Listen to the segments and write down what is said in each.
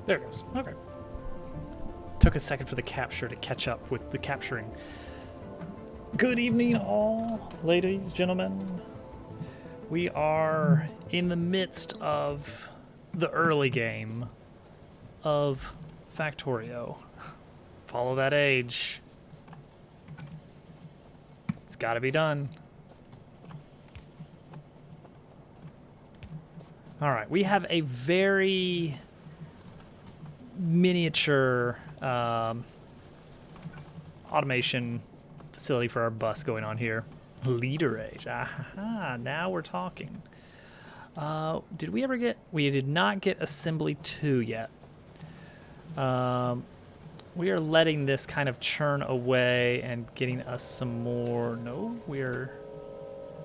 There it goes. Okay. Took a second for the capture to catch up with the capturing. Good evening, all, ladies, gentlemen. We are in the midst of the early game of Factorio. Follow that age. It's got to be done. All right, we have a very miniature automation facility for our bus going on here. Leader age. Aha, now we're talking. Did we ever get... We did not get Assembly 2 yet. We are letting this kind of churn away and getting us some more... No, we're...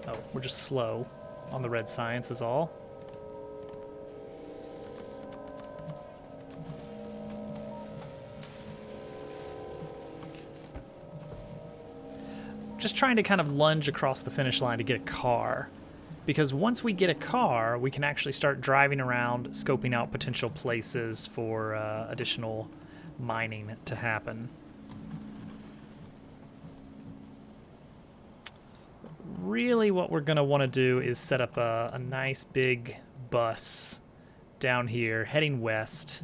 Oh, we're just slow on the red science is all. Just trying to kind of lunge across the finish line to get a car. Because once we get a car, we can actually start driving around, scoping out potential places for additional mining to happen. Really what we're going to want to do is set up a nice big bus down here, heading west.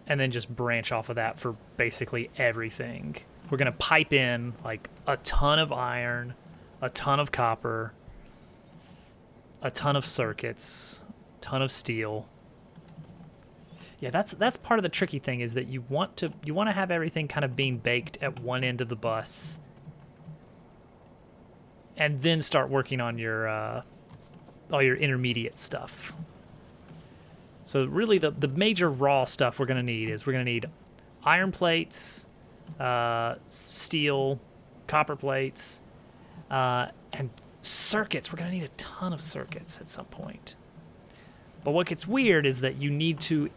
And then just branch off of that for basically everything. We're going to pipe in like a ton of iron, a ton of copper, a ton of circuits, a ton of steel. Yeah, that's part of the tricky thing is that you want to have everything kind of being baked at one end of the bus, and then start working on your all your intermediate stuff. So really, the major raw stuff we're going to need iron plates, steel, copper plates, and circuits. We're going to need a ton of circuits at some point. But what gets weird is that you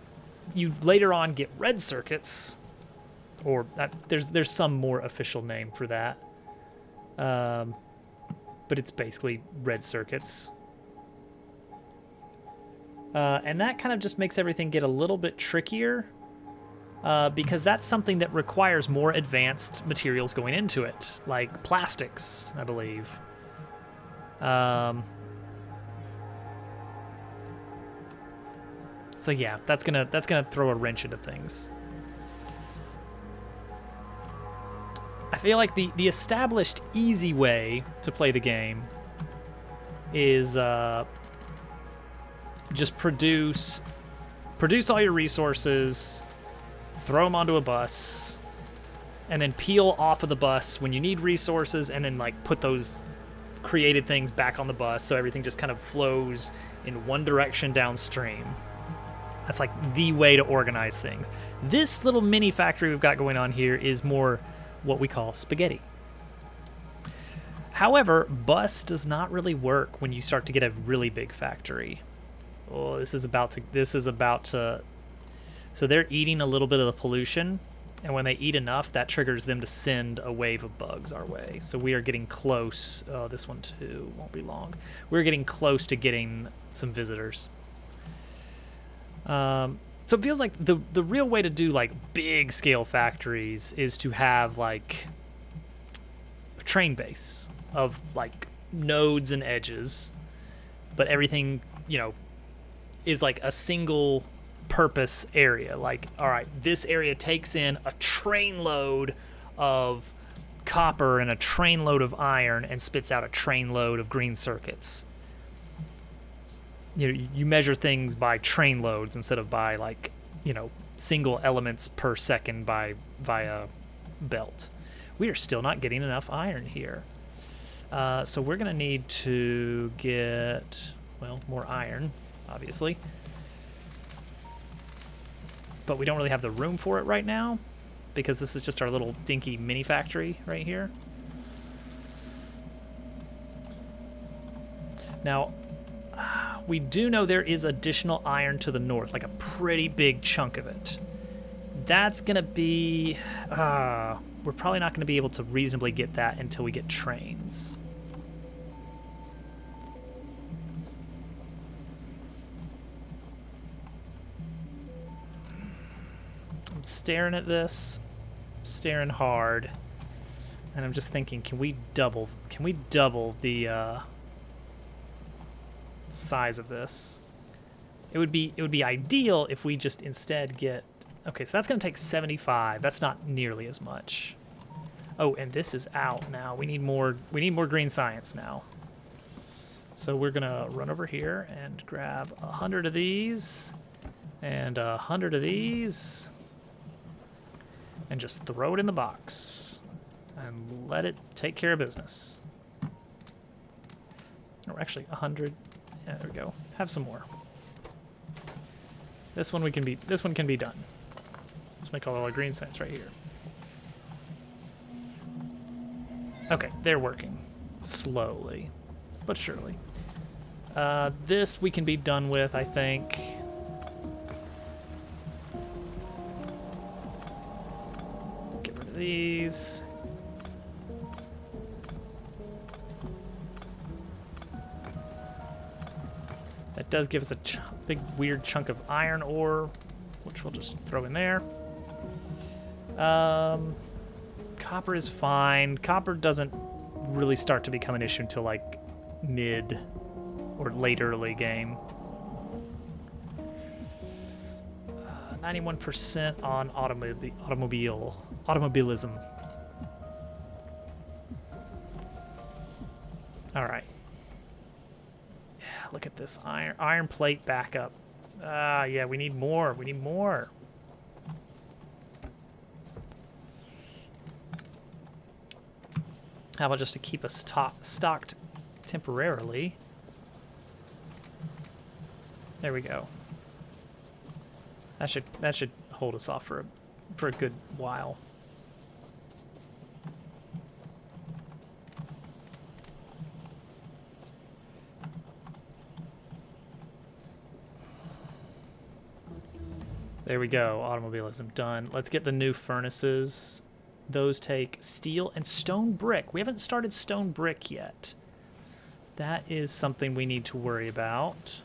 later on get red circuits, or there's some more official name for that. But it's basically red circuits. And that kind of just makes everything get a little bit trickier. Because that's something that requires more advanced materials going into it, like plastics, I believe. So yeah, that's gonna throw a wrench into things. I feel like the established easy way to play the game is just produce all your resources, throw them onto a bus, and then peel off of the bus when you need resources, and then like put those created things back on the bus so everything just kind of flows in one direction downstream. That's like the way to organize things. This little mini factory we've got going on here is more what we call spaghetti. However, bus does not really work when you start to get a really big factory. Oh, this is about to so they're eating a little bit of the pollution, and when they eat enough, that triggers them to send a wave of bugs our way. So we are getting close. Oh, this one too won't be long. We're getting close to getting some visitors. So it feels like the real way to do like big scale factories is to have like a train base of like nodes and edges, but everything, is like a single purpose area. Like, all right, this area takes in a train load of copper and a train load of iron and spits out a train load of green circuits. You measure things by train loads instead of by like, single elements per second via belt. We are still not getting enough iron here. So we're going to need to get, more iron, obviously. But we don't really have the room for it right now because this is just our little dinky mini factory right here. Now, we do know there is additional iron to the north, like a pretty big chunk of it. That's going to be... we're probably not going to be able to reasonably get that until we get trains. staring at this, staring hard, and I'm just thinking, can we double the size of this? It would be ideal if we just instead get, okay, so that's gonna take 75. That's not nearly as much. Oh, and this is out now. We need more green science now. So we're gonna run over here and grab 100 of these and 100 of these and just throw it in the box and let it take care of business. Or actually 100. Yeah, there we go. Have some more. This one can be done. Let's make all our green science right here. Okay, they're working slowly, but surely. This we can be done with, I think. Get rid of these. That does give us a big weird chunk of iron ore, which we'll just throw in there. Copper is fine. Copper doesn't really start to become an issue until like mid or late early game. 91% on automobilism. All right. Yeah, look at this iron plate backup. Yeah, we need more. We need more. How about just to keep us stocked temporarily? There we go. That should hold us off for a good while. There we go. Automobilism done. Let's get the new furnaces. Those take steel and stone brick. We haven't started stone brick yet. That is something we need to worry about.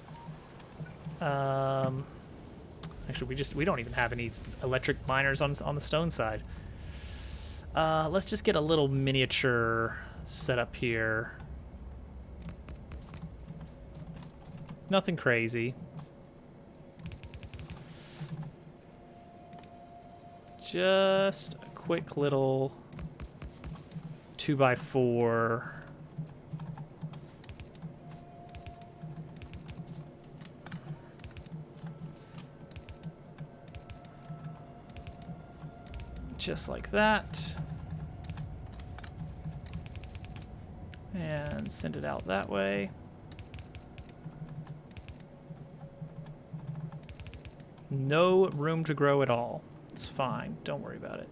Actually, we don't even have any electric miners on the stone side. Let's just get a little miniature set up here. Nothing crazy. Just a quick little 2x4. Just like that. And send it out that way. No room to grow at all. It's fine. Don't worry about it.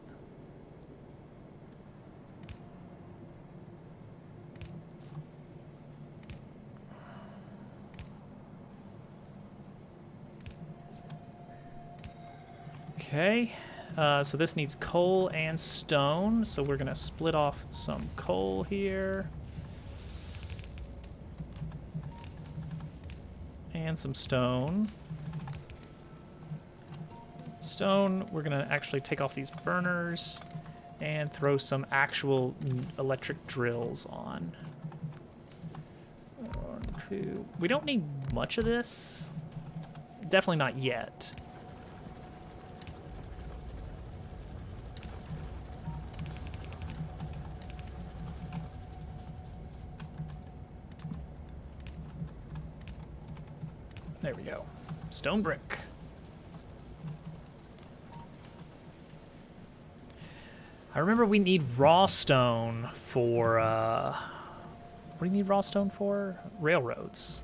Okay. So this needs coal and stone, so we're gonna split off some coal here. And some stone. Stone, we're gonna actually take off these burners and throw some actual electric drills on. 1, 2. We don't need much of this. Definitely not yet. There we go. Stone brick. I remember we need raw stone for, what do you need raw stone for? Railroads.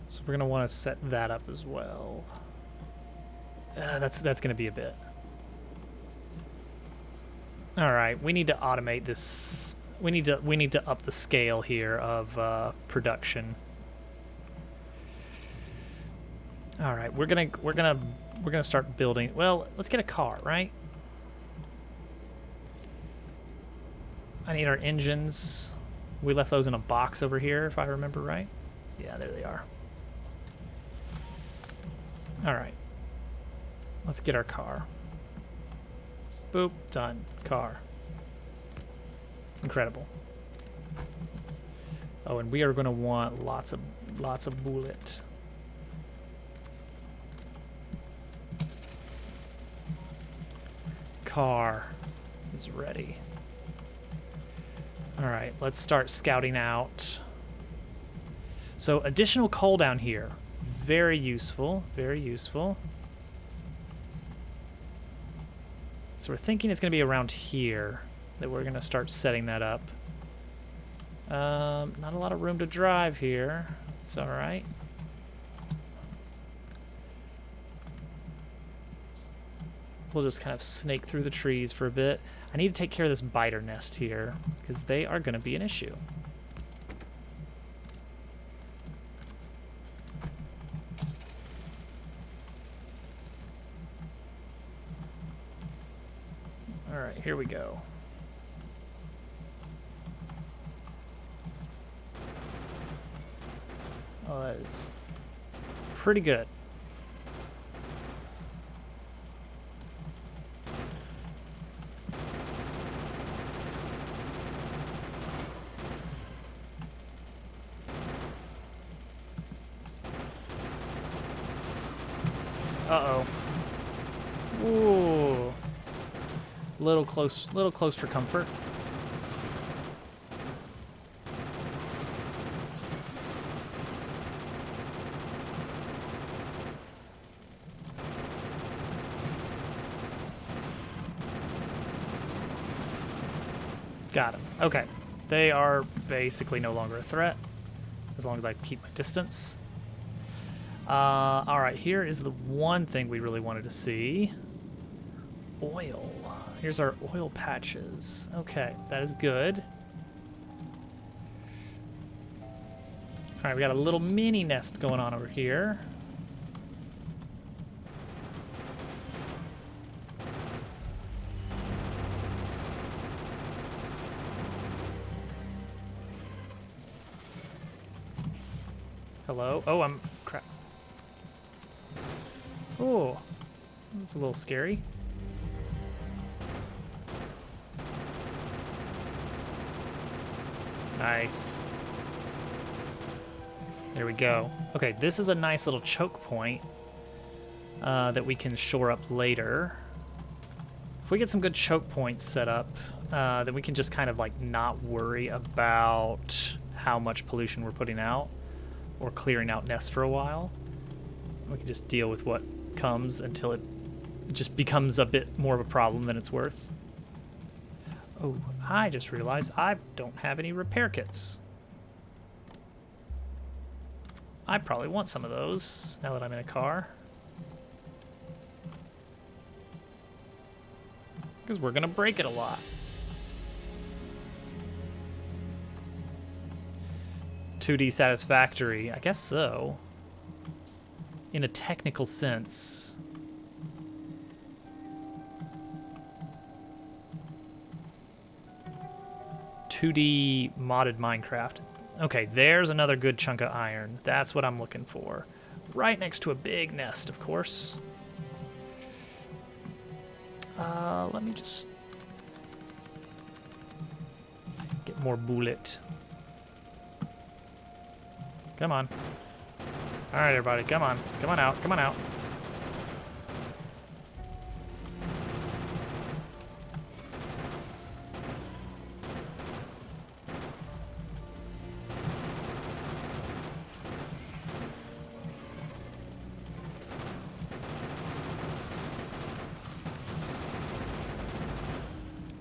So we're gonna want to set that up as well. That's gonna be a bit. All right, we need to automate this. We need to up the scale here of production. All right, we're gonna start building. Well, let's get a car, right? I need our engines. We left those in a box over here, if I remember right. Yeah, there they are. All right. Let's get our car. Boop, done. Car. Incredible. Oh, and we are going to want lots of bullet. Car is ready. All right, let's start scouting out. So additional coal down here. Very useful, very useful. So we're thinking it's going to be around here that we're going to start setting that up. Not a lot of room to drive here. It's all right. We'll just kind of snake through the trees for a bit. I need to take care of this biter nest here because they are going to be an issue. All right, here we go. Oh, that is pretty good. Uh-oh. Ooh. Little close for comfort. Got him. Okay. They are basically no longer a threat, as long as I keep my distance. All right, here is the one thing we really wanted to see. Oil. Here's our oil patches. Okay, that is good. All right, we got a little mini nest going on over here. Hello? Oh, crap. Oh, that's a little scary. Nice. There we go. Okay, this is a nice little choke point that we can shore up later. If we get some good choke points set up, then we can just kind of like not worry about how much pollution we're putting out or clearing out nests for a while. We can just deal with what comes until it just becomes a bit more of a problem than it's worth. Oh, I just realized I don't have any repair kits. I probably want some of those now that I'm in a car. Because we're gonna break it a lot. "2D satisfactory," I guess so. In a technical sense. "2D modded Minecraft." Okay, there's another good chunk of iron. That's what I'm looking for. Right next to a big nest, of course. Let me just get more bullet. Come on. All right, everybody, come on. Come on out, come on out.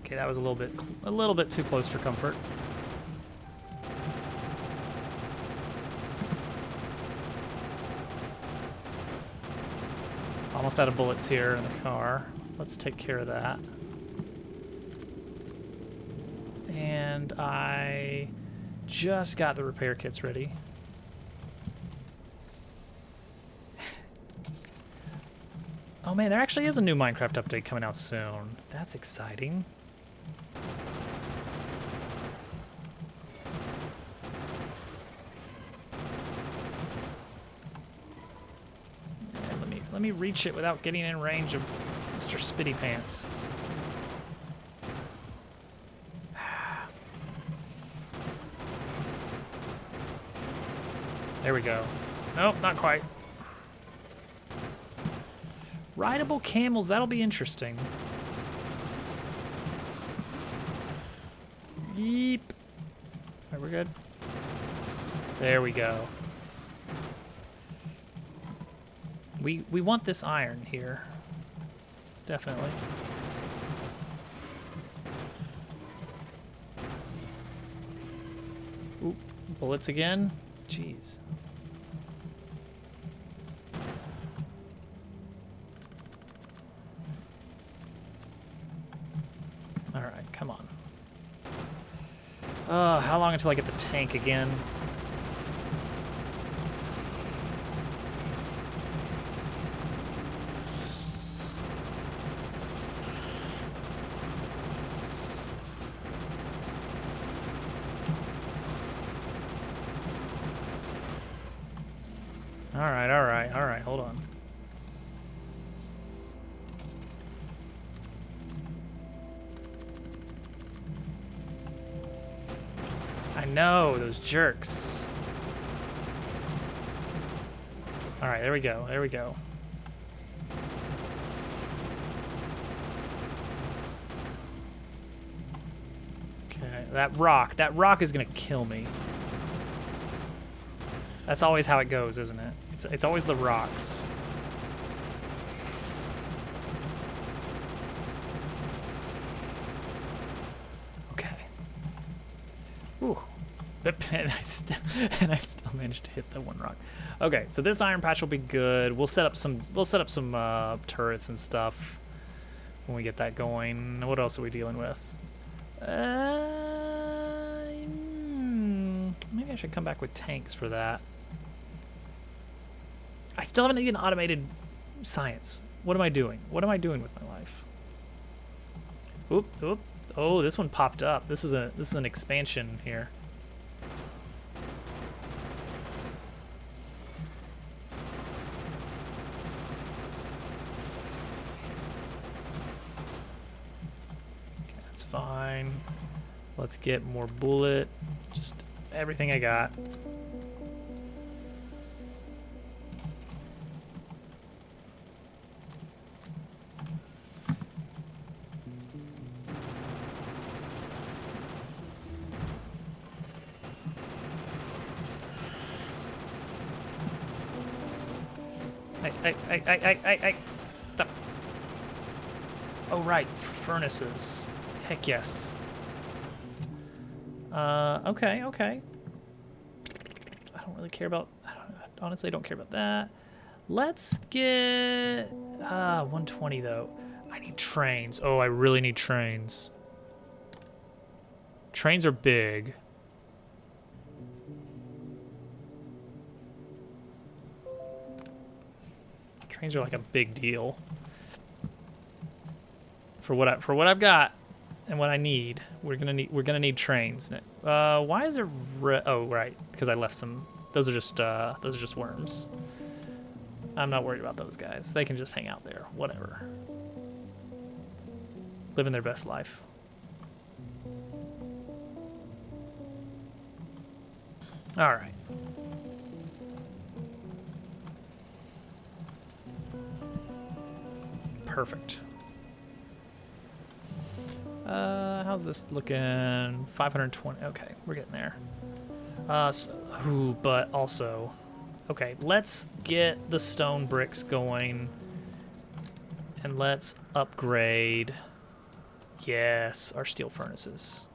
Okay, that was a little bit too close for comfort. Almost out of bullets here in the car. Let's take care of that. And I just got the repair kits ready. Oh man, there actually is a new Minecraft update coming out soon. That's exciting. let me reach it without getting in range of Mr. Spitty Pants. There we go. Nope, not quite. Rideable camels, that'll be interesting. Yeep. Alright, we're good. There we go. We want this iron here. Definitely. Oop, bullets again? Jeez. Alright, come on. How long until I get the tank again? Alright, hold on. I know, those jerks. Alright, there we go, there we go. Okay, that rock is gonna kill me. That's always how it goes, isn't it? It's always the rocks. Okay. Ooh. And I still managed to hit the one rock. Okay, so this iron patch will be good. We'll set up some turrets and stuff when we get that going. What else are we dealing with? Maybe I should come back with tanks for that. I still haven't even automated science. What am I doing? What am I doing with my life? Oop, oop. Oh, this one popped up. This is an expansion here. Okay, that's fine. Let's get more bullet. Just everything I got. I. Oh, right. Furnaces. Heck yes. Okay. I don't really care about... honestly, I don't care about that. Let's get... 120, though. I need trains. Oh, I really need trains. Trains are big. Trains are like a big deal. For what I've got and what I need, we're gonna need trains. Why is there? Oh, right, because I left some. Those are just worms. I'm not worried about those guys. They can just hang out there. Whatever. Living their best life. All right. Perfect. How's this looking? 520. Okay, we're getting there. But also, okay, let's get the stone bricks going, and let's upgrade. Yes, our steel furnaces.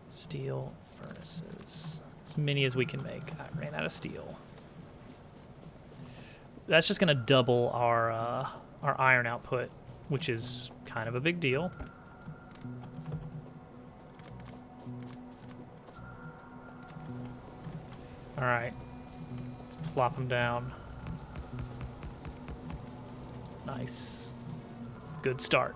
Steel furnaces. As many as we can make. I ran out of steel. That's just gonna double our iron output, which is kind of a big deal. All right, let's plop them down. Nice. Good start.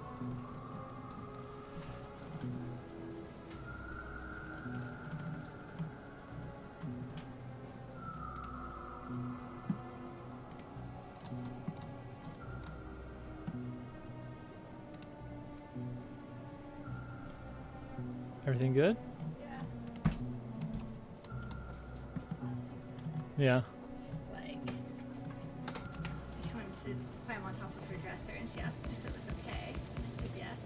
Everything good? Yeah. Yeah. She's like, she wanted to climb on top of her dresser, and she asked me if it was okay. And I said yes.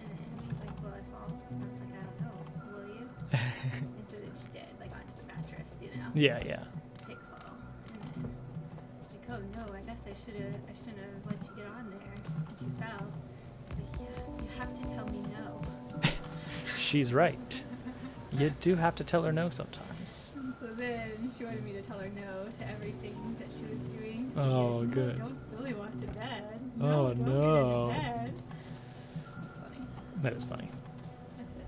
And then she's like, will I fall? And I was like, I don't know. Will you? And so then she did, like onto the mattress, you know. Yeah, yeah. Take fall. And then it's like, oh no, I guess I shouldn't have let you get on there since you fell. It's like, yeah, you have to tell me no. She's right. You do have to tell her no sometimes. And so then she wanted me to tell her no to everything that she was doing. Oh, like, good. Don't silly walk to bed. Oh, Don't no. get into bed. It's funny. That is funny. That's it.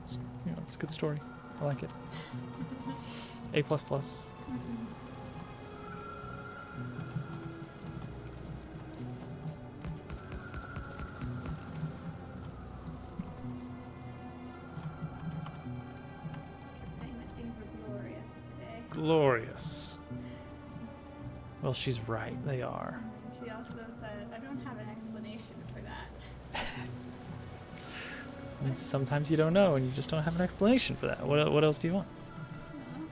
It's, you know, it's a good story. I like it. A++. Kept saying that things were glorious today. Glorious. Well, she's right. They are. And she also said, I don't have an explanation for that. And sometimes you don't know, and you just don't have an explanation for that. What else do you want? No.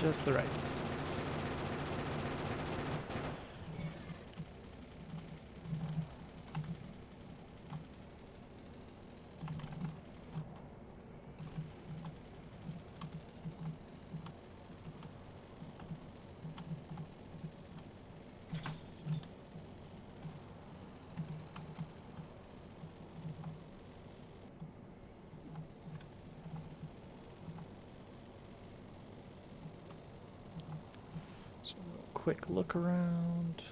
Just the right distance. Quick look around.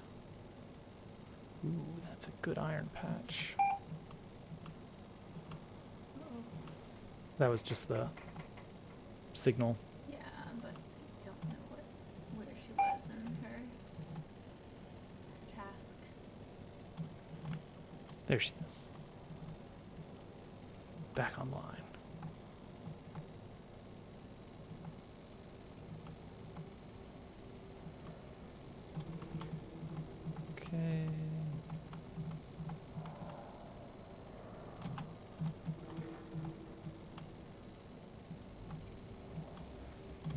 Ooh, that's a good iron patch. That was just the signal. Yeah, but I don't know where she was in her task. There she is. Back online. Okay.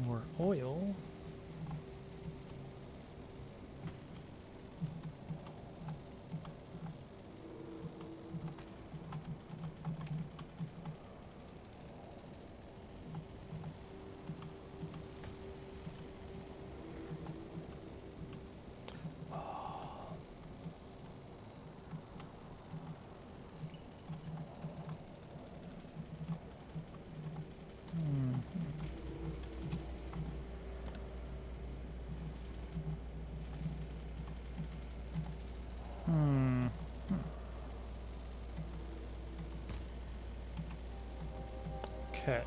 More oil. Okay.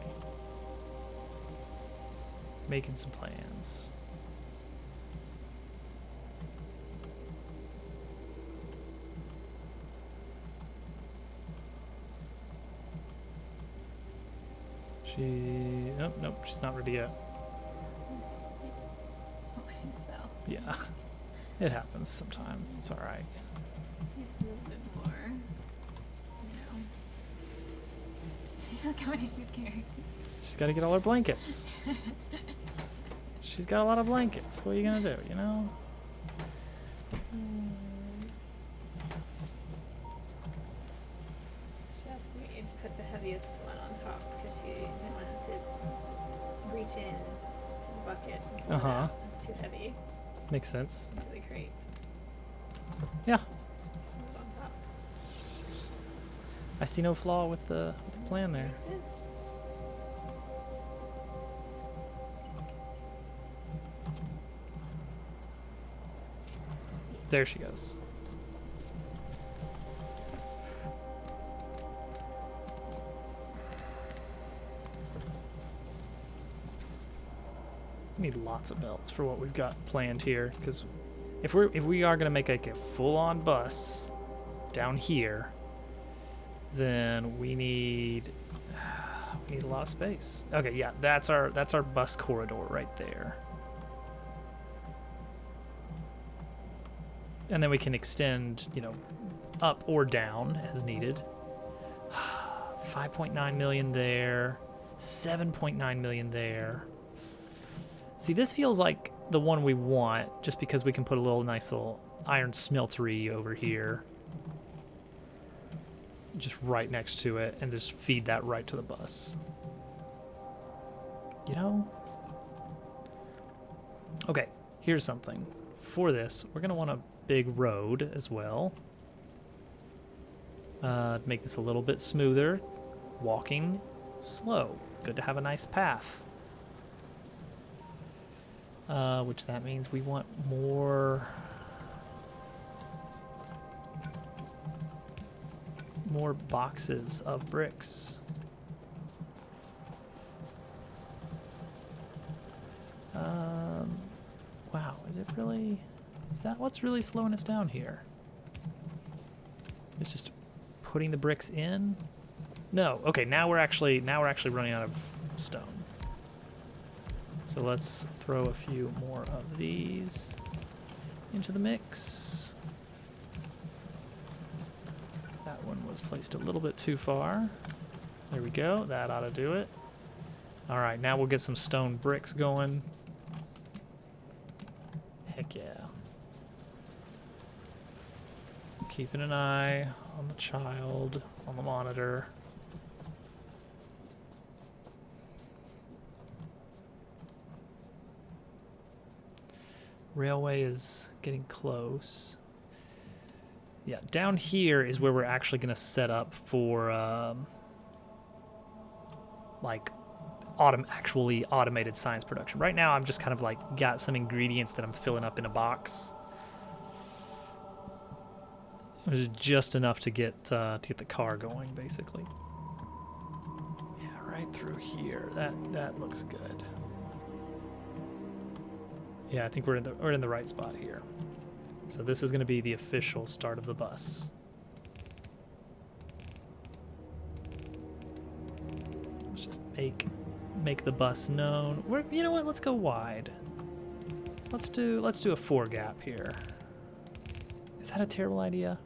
Making some plans. Nope, she's not ready yet. Oh, she fell. Yeah. It happens sometimes. It's alright. It's a little bit more, Look how many she's carrying. She's got to get all her blankets. She's got a lot of blankets. What are you going to do, you know? She asked me to put the heaviest one on top because she didn't want to have to reach in to the bucket and pull it out. It's too heavy Makes sense. into the crate. Yeah. So it's on top. I see no flaw with the plan there. Makes sense. There she goes. We need lots of belts for what we've got planned here, because if we are gonna make like a full-on bus down here, then we need a lot of space. Okay, yeah, that's our bus corridor right there. And then we can extend, you know, up or down as needed. 5.9 million there, 7.9 million there. See, this feels like the one we want, just because we can put a nice little iron smeltery over here, just right next to it, and just feed that right to the bus. You know? Okay, here's something. For this, we're gonna want a big road as well. Make this a little bit smoother. Walking slow. Good to have a nice path. Which that means we want more boxes of bricks. Wow, is that what's really slowing us down here? It's just putting the bricks in? No, okay, now we're actually running out of stone. So let's throw a few more of these into the mix. That one was placed a little bit too far. There we go, that ought to do it. All right, now we'll get some stone bricks going. Heck yeah. Keeping an eye on the child, on the monitor. Railway is getting close. Yeah, down here is where we're actually going to set up for like actually automated science production. Right now I'm just kind of like got some ingredients that I'm filling up in a box. Which is just enough to get the car going, basically. Yeah, right through here. That looks good. Yeah, I think we're in the right spot here. So this is going to be the official start of the bus. Let's just make the bus known. You know what? Let's go wide. Let's do a 4 gap here. Is that a terrible idea?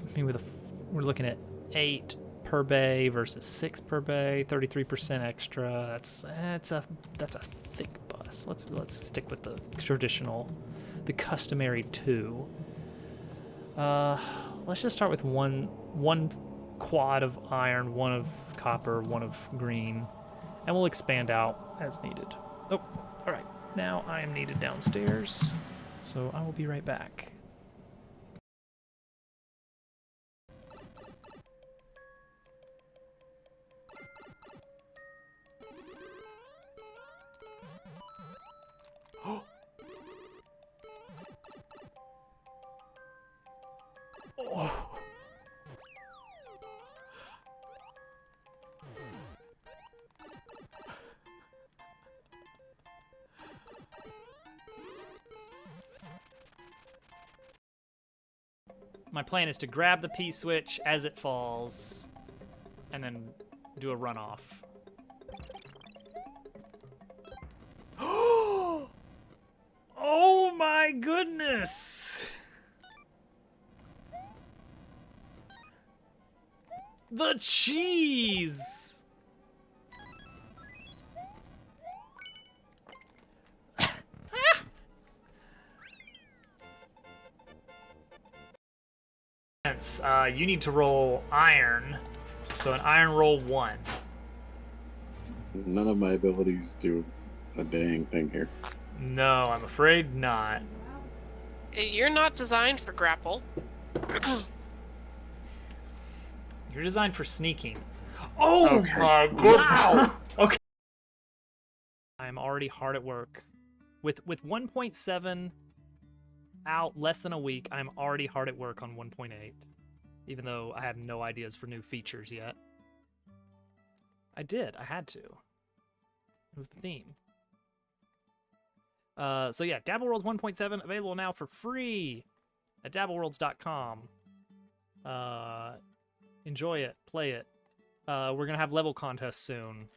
I mean, we're looking at 8 per bay versus 6 per bay, 33% extra. That's a thick bus. Let's stick with the traditional, the customary 2. Let's just start with one quad of iron, 1 of copper, 1 of green, and we'll expand out as needed. Oh, all right. Now I am needed downstairs, so I will be right back. Oh. My plan is to grab the P-switch as it falls, and then do a runoff. Oh my goodness! The cheese! You need to roll iron, so an iron roll 1. None of my abilities do a dang thing here. No, I'm afraid not. You're not designed for grapple. You're designed for sneaking. Oh Okay. my god! Okay. I'm already hard at work. With 1.7 out less than a week, I'm already hard at work on 1.8. Even though I have no ideas for new features yet. I had to. It was the theme. So yeah, Dabble Worlds 1.7 available now for free at dabbleworlds.com. Enjoy it, play it. We're gonna have level contests soon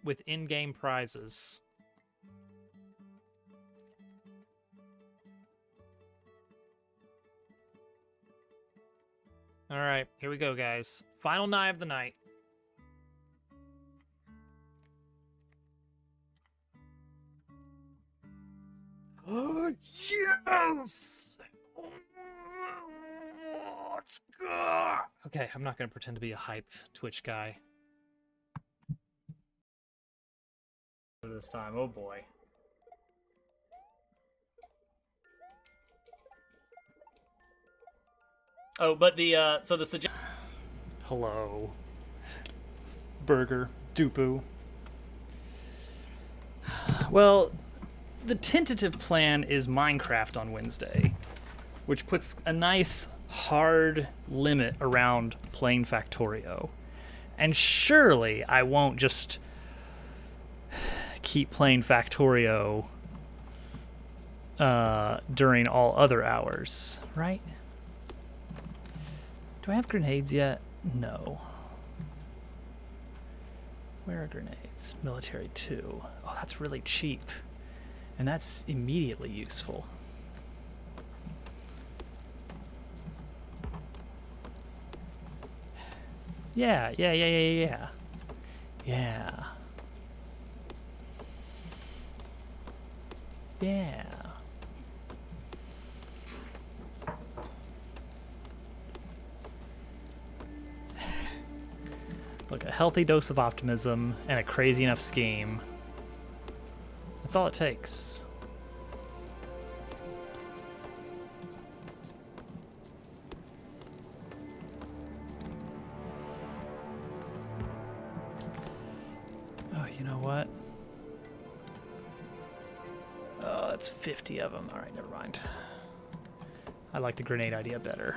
with in-game prizes. All right, here we go, guys. Final night of the night. Oh, yes! Let's go! Okay, I'm not going to pretend to be a hype Twitch guy. This time, oh boy. Oh, but the, so the suggestion... Hello. Burger. Dupu. Well, the tentative plan is Minecraft on Wednesday, which puts a nice hard limit around playing Factorio. And surely I won't just keep playing Factorio during all other hours, right? Do I have grenades yet? No. Where are grenades? Military 2. Oh, that's really cheap. And that's immediately useful. Yeah. Yeah. Look, a healthy dose of optimism and a crazy enough scheme. That's all it takes. Oh, you know what? Oh, that's 50 of them. All right, never mind. I like the grenade idea better.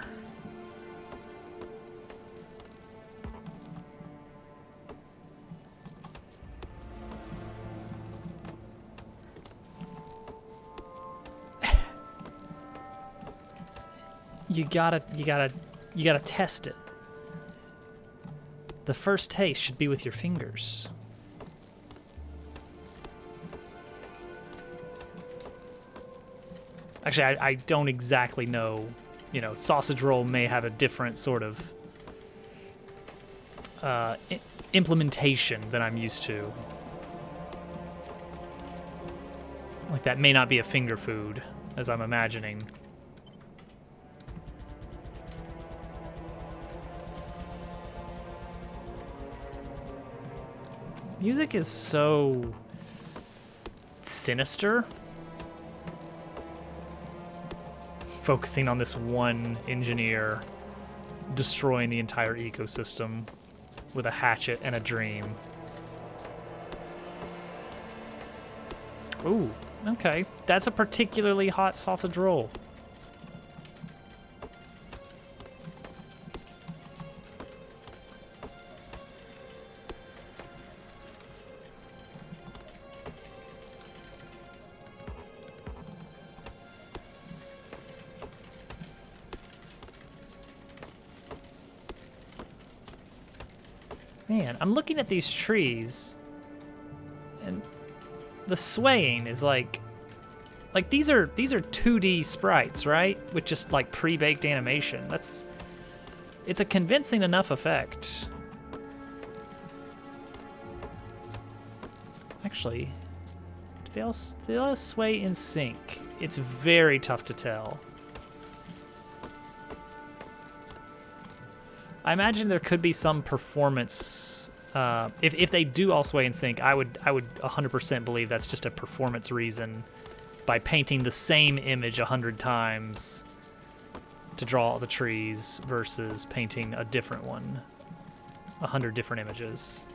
You gotta test it. The first taste should be with your fingers. Actually, I don't exactly know. You know, sausage roll may have a different sort of implementation than I'm used to. Like, that may not be a finger food, as I'm imagining. Music is so sinister. Focusing on this one engineer destroying the entire ecosystem with a hatchet and a dream. Ooh, okay. That's a particularly hot sausage roll. Man, I'm looking at these trees, and the swaying is like these are 2D sprites, right? With just like pre-baked animation. It's a convincing enough effect. Actually, do they all sway in sync? It's very tough to tell. I imagine there could be some performance If they do all sway and sync, I would 100% believe that's just a performance reason by painting the same image 100 times to draw all the trees versus painting a different one, 100 different images.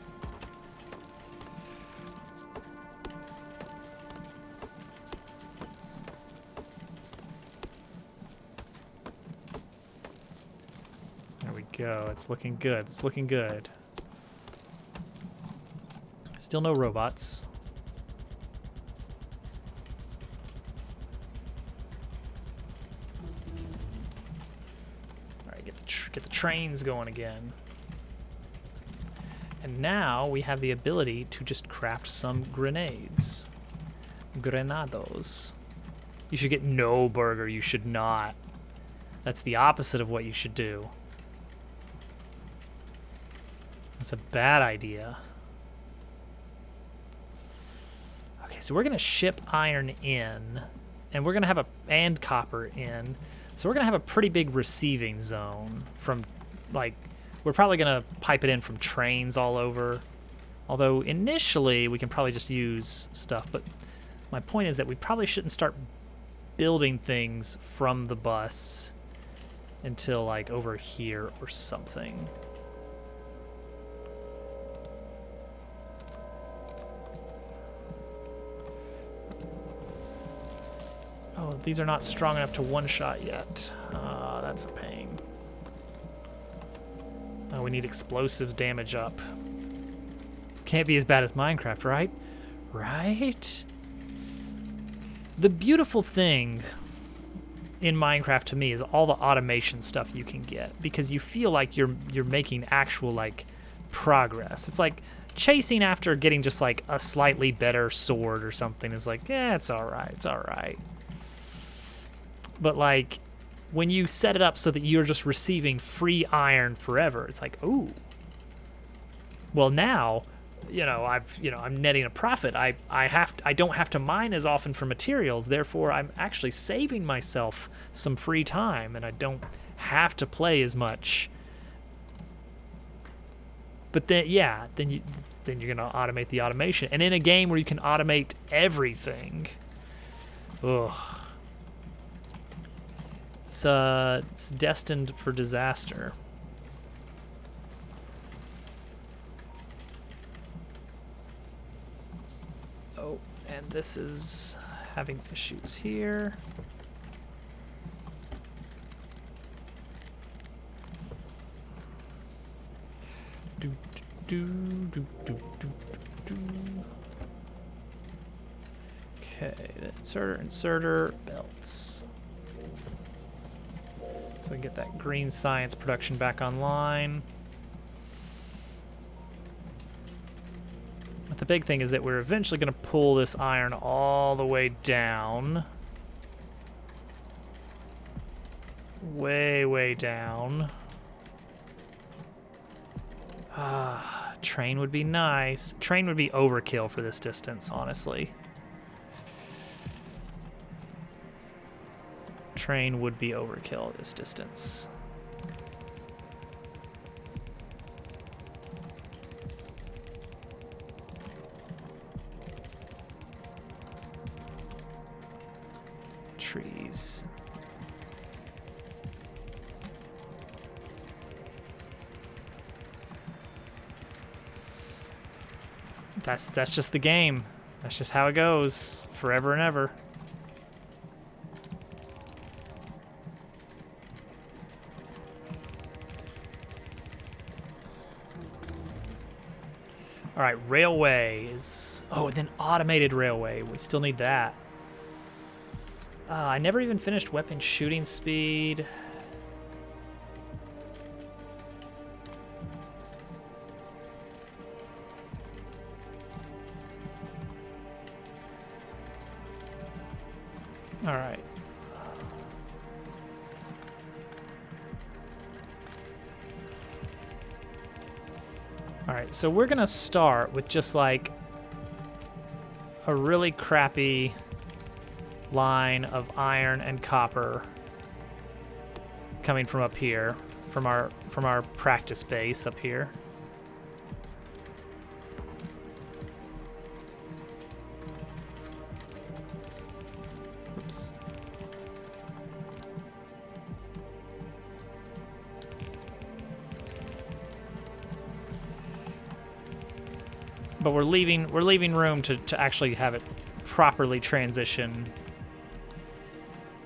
There we go. It's looking good. It's looking good. Still no robots. All right, get the trains going again. And now we have the ability to just craft some grenades. Grenados. You should get no burger. You should not. That's the opposite of what you should do. That's a bad idea. Okay, so we're gonna ship iron in, and we're gonna have and copper in. So we're gonna have a pretty big receiving zone from, like, we're probably gonna pipe it in from trains all over. Although initially we can probably just use stuff, but my point is that we probably shouldn't start building things from the bus until like over here or something. Oh, these are not strong enough to one-shot yet. That's a pain. Oh, we need explosive damage up. Can't be as bad as Minecraft, right? Right? The beautiful thing in Minecraft to me is all the automation stuff you can get, because you feel like you're making actual like progress. It's like chasing after getting just like a slightly better sword or something. It's like, yeah, it's all right. It's all right. But like when you set it up so that you're just receiving free iron forever, it's like, ooh. Well, now, I'm netting a profit. I don't have to mine as often for materials. Therefore, I'm actually saving myself some free time, and I don't have to play as much. But then, yeah, then you're gonna automate the automation, and in a game where you can automate everything, ugh. It's destined for disaster. Oh, and this is having issues here. Okay, inserter, belts. So we can get that green science production back online. But the big thing is that we're eventually going to pull this iron all the way down. Way, way down. Train would be nice. Train would be overkill for this distance, honestly. Train would be overkill at this distance. Trees. That's just the game. That's just how it goes forever and ever. All right, railway is... Oh, and then automated railway. We still need that. I never even finished weapon shooting speed. All right. All right, so we're gonna start with just like a really crappy line of iron and copper coming from up here, from our practice base up here. But we're leaving room to actually have it properly transition.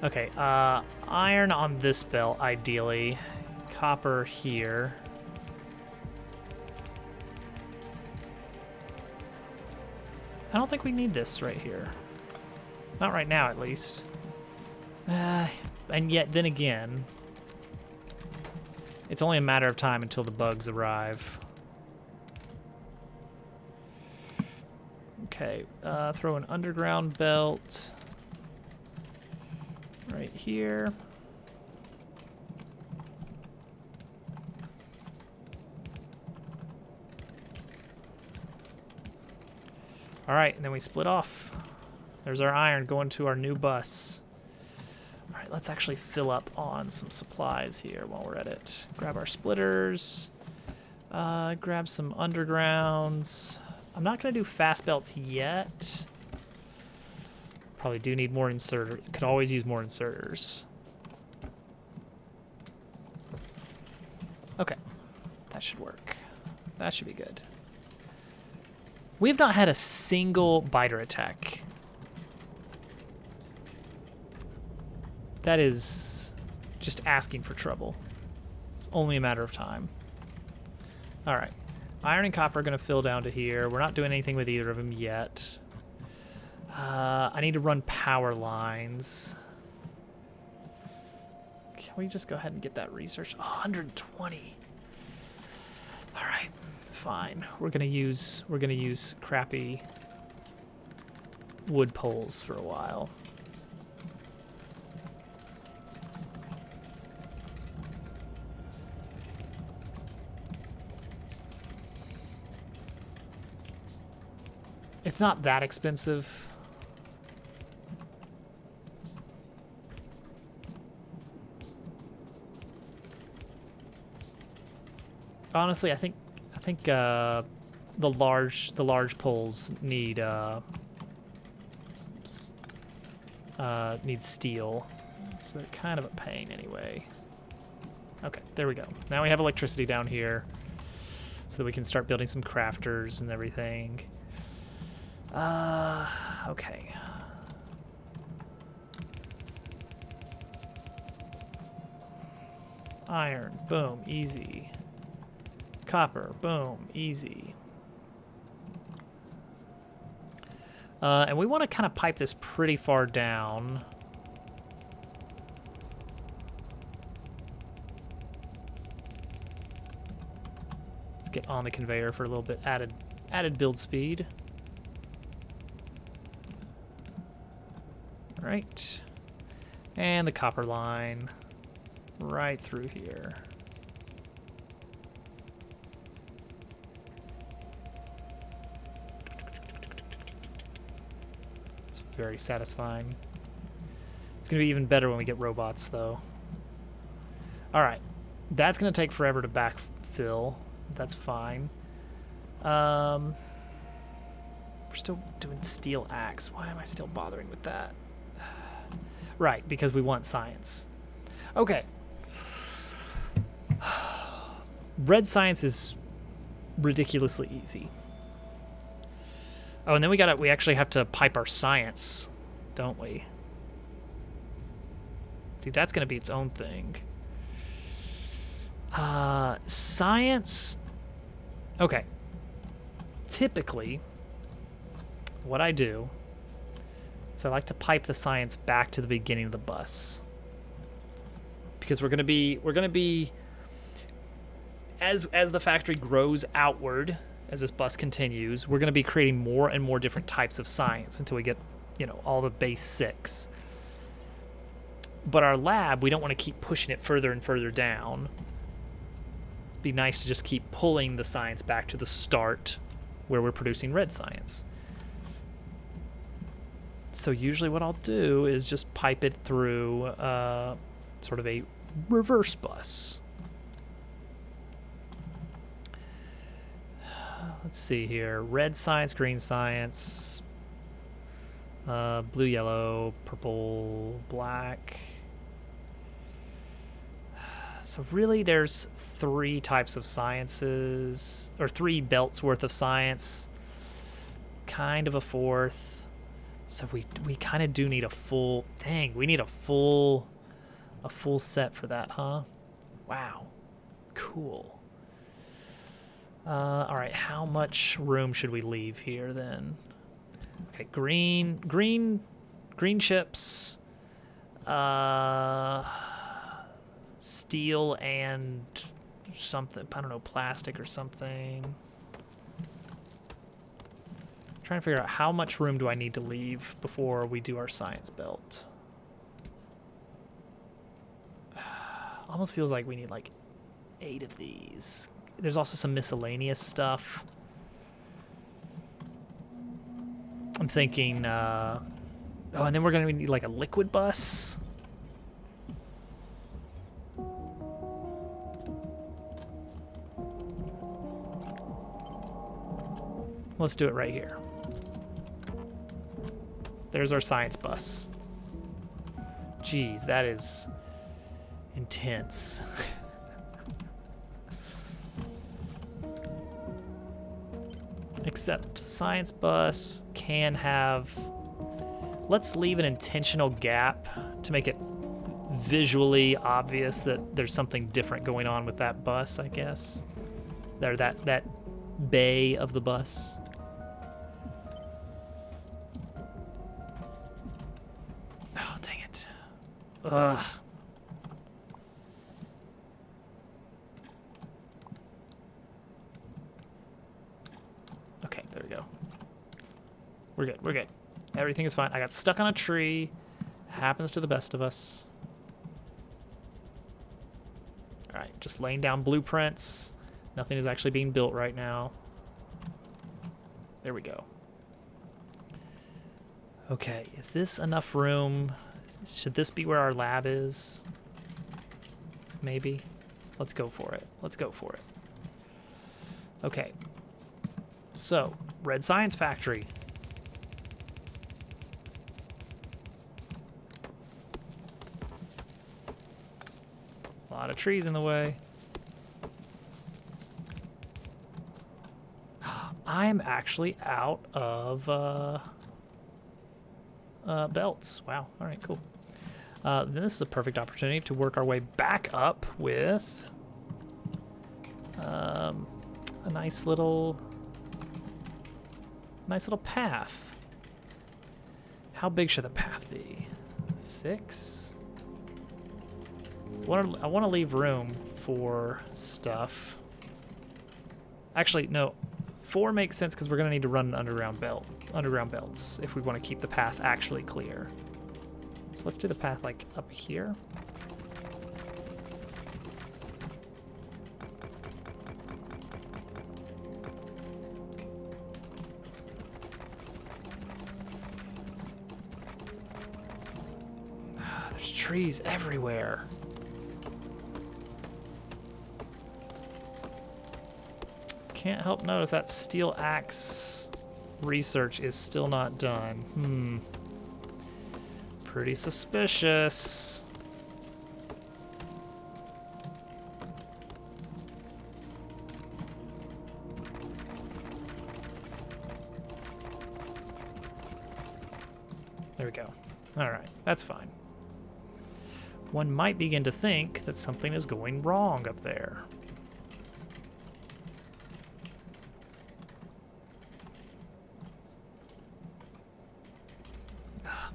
Okay, iron on this belt, ideally. Copper here. I don't think we need this right here. Not right now, at least. And yet, then again, it's only a matter of time until the bugs arrive. Okay, throw an underground belt right here. All right, and then we split off. There's our iron going to our new bus. All right, let's actually fill up on some supplies here while we're at it. Grab our splitters, grab some undergrounds. I'm not gonna do fast belts yet. Probably do need more inserters. Could always use more inserters. Okay, that should work. That should be good. We have not had a single biter attack. That is just asking for trouble. It's only a matter of time. All right. Iron and copper are going to fill down to here. We're not doing anything with either of them yet. I need to run power lines. Can we just go ahead and get that research? Oh, 120. All right. Fine. We're gonna use crappy wood poles for a while. It's not that expensive. Honestly, I think the large poles need steel, so they're kind of a pain anyway. Okay, there we go. Now we have electricity down here, so that we can start building some crafters and everything. Okay. Iron, boom, easy. Copper, boom, easy. And we want to kind of pipe this pretty far down. Let's get on the conveyor for a little bit added build speed. All right. And the copper line right through here. Very satisfying. It's going to be even better when we get robots, though. All right. That's going to take forever to backfill. That's fine. We're still doing steel axe. Why am I still bothering with that? Right, because we want science. Okay. Red science is ridiculously easy. Oh, and then we actually have to pipe our science, don't we? See, that's gonna be its own thing. Science. Okay. Typically, what I do is I like to pipe the science back to the beginning of the bus. Because we're gonna be as the factory grows outward, as this bus continues, we're going to be creating more and more different types of science until we get, all the base 6. But our lab, we don't want to keep pushing it further and further down. It'd be nice to just keep pulling the science back to the start where we're producing red science. So usually what I'll do is just pipe it through sort of a reverse bus. Let's see here. Red science, green science, blue, yellow, purple, black. So really there's 3 types of sciences, or 3 belts worth of science. kind of a fourth. So we kind of do need a full, dang, we need a full set for that, huh? Wow. Cool. All right, how much room should we leave here then? Okay, green chips, steel and something, I don't know, plastic or something. Trying to figure out how much room do I need to leave before we do our science belt. Almost feels like we need like 8 of these. There's also some miscellaneous stuff. I'm thinking, oh, and then we're gonna need like a liquid bus. Let's do it right here. There's our science bus. Jeez, that is intense. Except science bus can have... Let's leave an intentional gap to make it visually obvious that there's something different going on with that bus, I guess. There, that bay of the bus. Oh, dang it. Ugh. Okay, there we go. We're good, we're good. Everything is fine. I got stuck on a tree. Happens to the best of us. All right, just laying down blueprints. Nothing is actually being built right now. There we go. Okay, is this enough room? Should this be where our lab is? Maybe. Let's go for it. Let's go for it. Okay. So, Red Science Factory. A lot of trees in the way. I'm actually out of belts. Wow. All right, cool. Then this is a perfect opportunity to work our way back up with a nice little path. How big should the path be? 6? I want to leave room for stuff. Actually, no. 4 makes sense because we're going to need to run an underground belts if we want to keep the path actually clear. So let's do the path like up here. There's trees everywhere. Can't help notice that steel axe research is still not done. Pretty suspicious. There we go. All right, that's fine. One might begin to think that something is going wrong up there.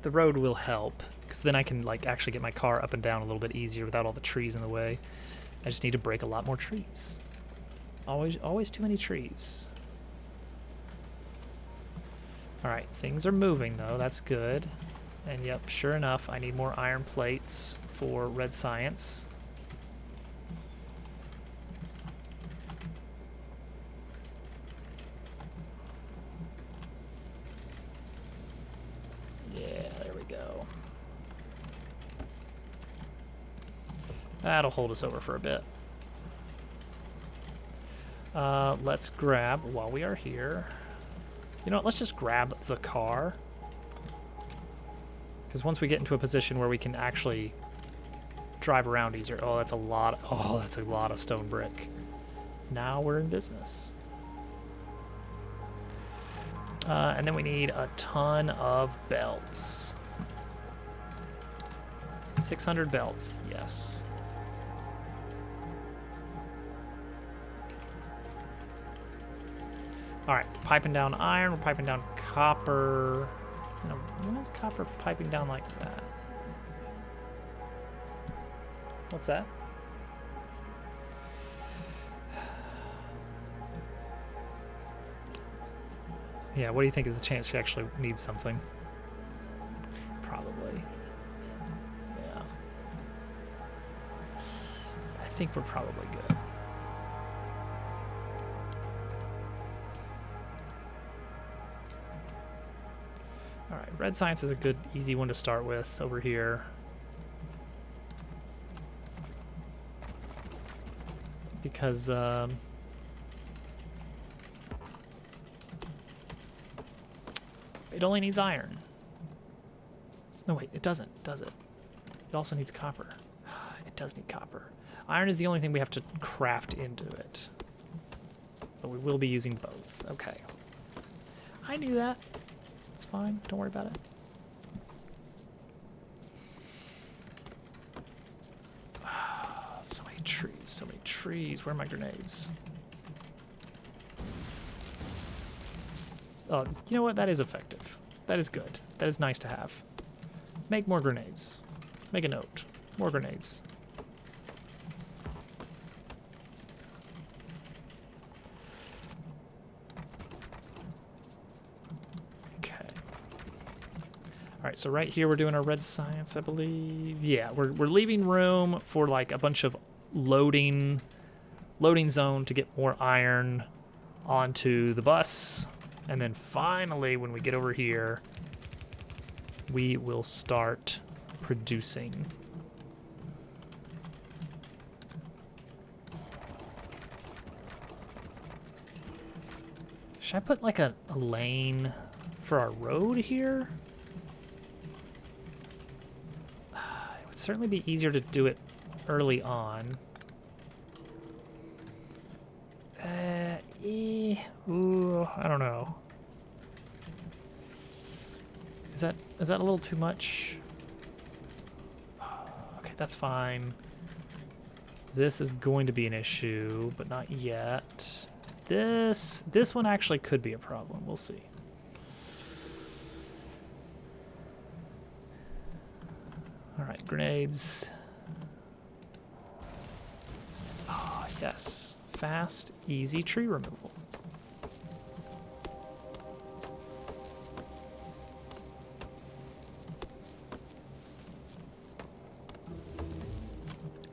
The road will help, because then I can like actually get my car up and down a little bit easier without all the trees in the way. I just need to break a lot more trees. Always too many trees. All right, things are moving though, that's good. And yep, sure enough, I need more iron plates for Red Science. That'll hold us over for a bit. Let's grab, while we are here, you know what, let's just grab the car. Because once we get into a position where we can actually drive around easier, oh, that's a lot of stone brick. Now we're in business. And then we need a ton of belts. 600 belts, yes. All right, piping down iron, we're piping down copper. You know, when is copper piping down like that? What's that? Yeah, what do you think is the chance she actually needs something? Probably. Yeah. I think we're probably good. All right, red science is a good, easy one to start with over here. Because, it only needs iron. No, wait, it doesn't, does it? It also needs copper. It does need copper. Iron is the only thing we have to craft into it. But we will be using both. Okay. I knew that. It's fine. Don't worry about it. So many trees. So many trees. Where are my grenades? Oh, you know what? That is effective. That is good. That is nice to have. Make more grenades. Make a note. More grenades. Okay. All right, so right here we're doing our red science, I believe. Yeah, we're leaving room for like a bunch of loading zone to get more iron onto the bus. And then finally, when we get over here, we will start producing. Should I put like a lane for our road here? It would certainly be easier to do it early on. Ooh, I don't know. Is that a little too much? Okay, that's fine. This is going to be an issue, but not yet. This one actually could be a problem. We'll see. All right, grenades. Ah, yes. Fast, easy tree removal.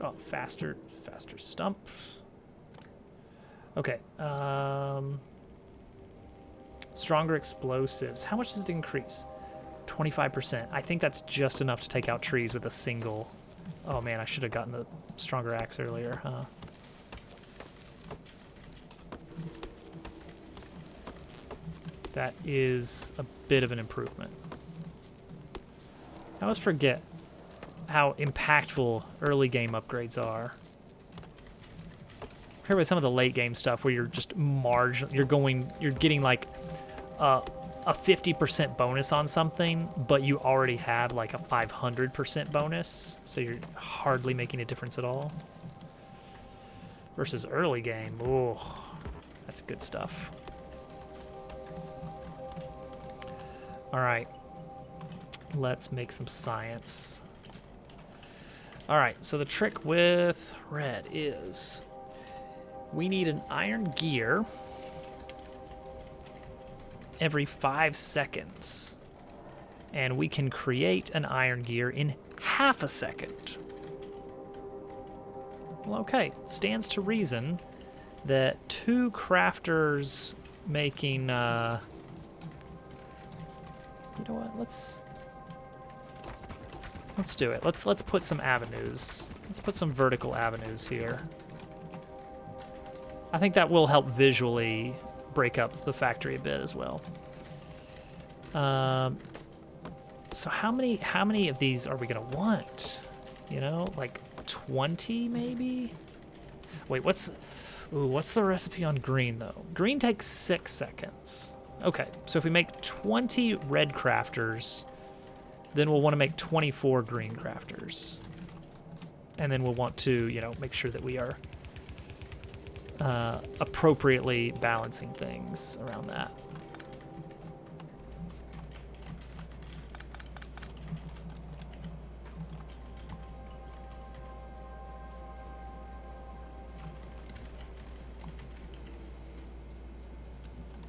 Oh, faster stump. Okay. Stronger explosives. How much does it increase? 25%. I think that's just enough to take out trees with a single. Oh man, I should have gotten the stronger axe earlier, huh? That is a bit of an improvement. I always forget how impactful early game upgrades are. Compared with some of the late game stuff where you're just you're getting like a 50% bonus on something, but you already have like a 500% bonus, so you're hardly making a difference at all. Versus early game, oh, that's good stuff. All right, let's make some science. All right, so the trick with red is we need an iron gear every 5 seconds, and we can create an iron gear in half a second. Well, okay, stands to reason that 2 crafters making, you know what? Let's do it. Let's put some avenues. Let's put some vertical avenues here. I think that will help visually break up the factory a bit as well. So how many of these are we gonna want? You know, like 20 maybe? Wait, what's the recipe on green though? Green takes 6 seconds. Okay, so if we make 20 red crafters, then we'll want to make 24 green crafters. And then we'll want to, you know, make sure that we are appropriately balancing things around that.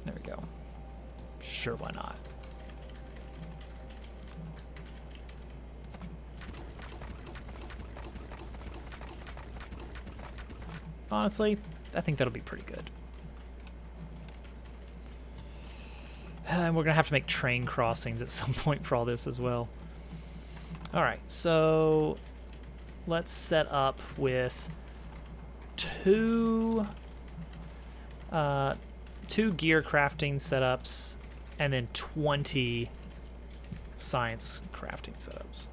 There we go. Sure, why not? Honestly, I think that'll be pretty good. And we're gonna have to make train crossings at some point for all this as well. All right, so let's set up with two gear crafting setups and then 20 science crafting setups.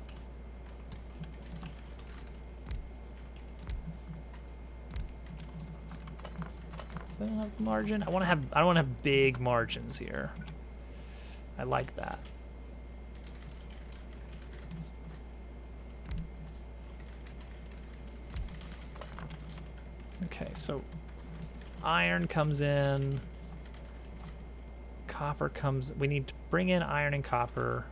I don't have margin. I want to have big margins here. I like that. Okay, so iron comes in. Copper comes. We need to bring in iron and copper.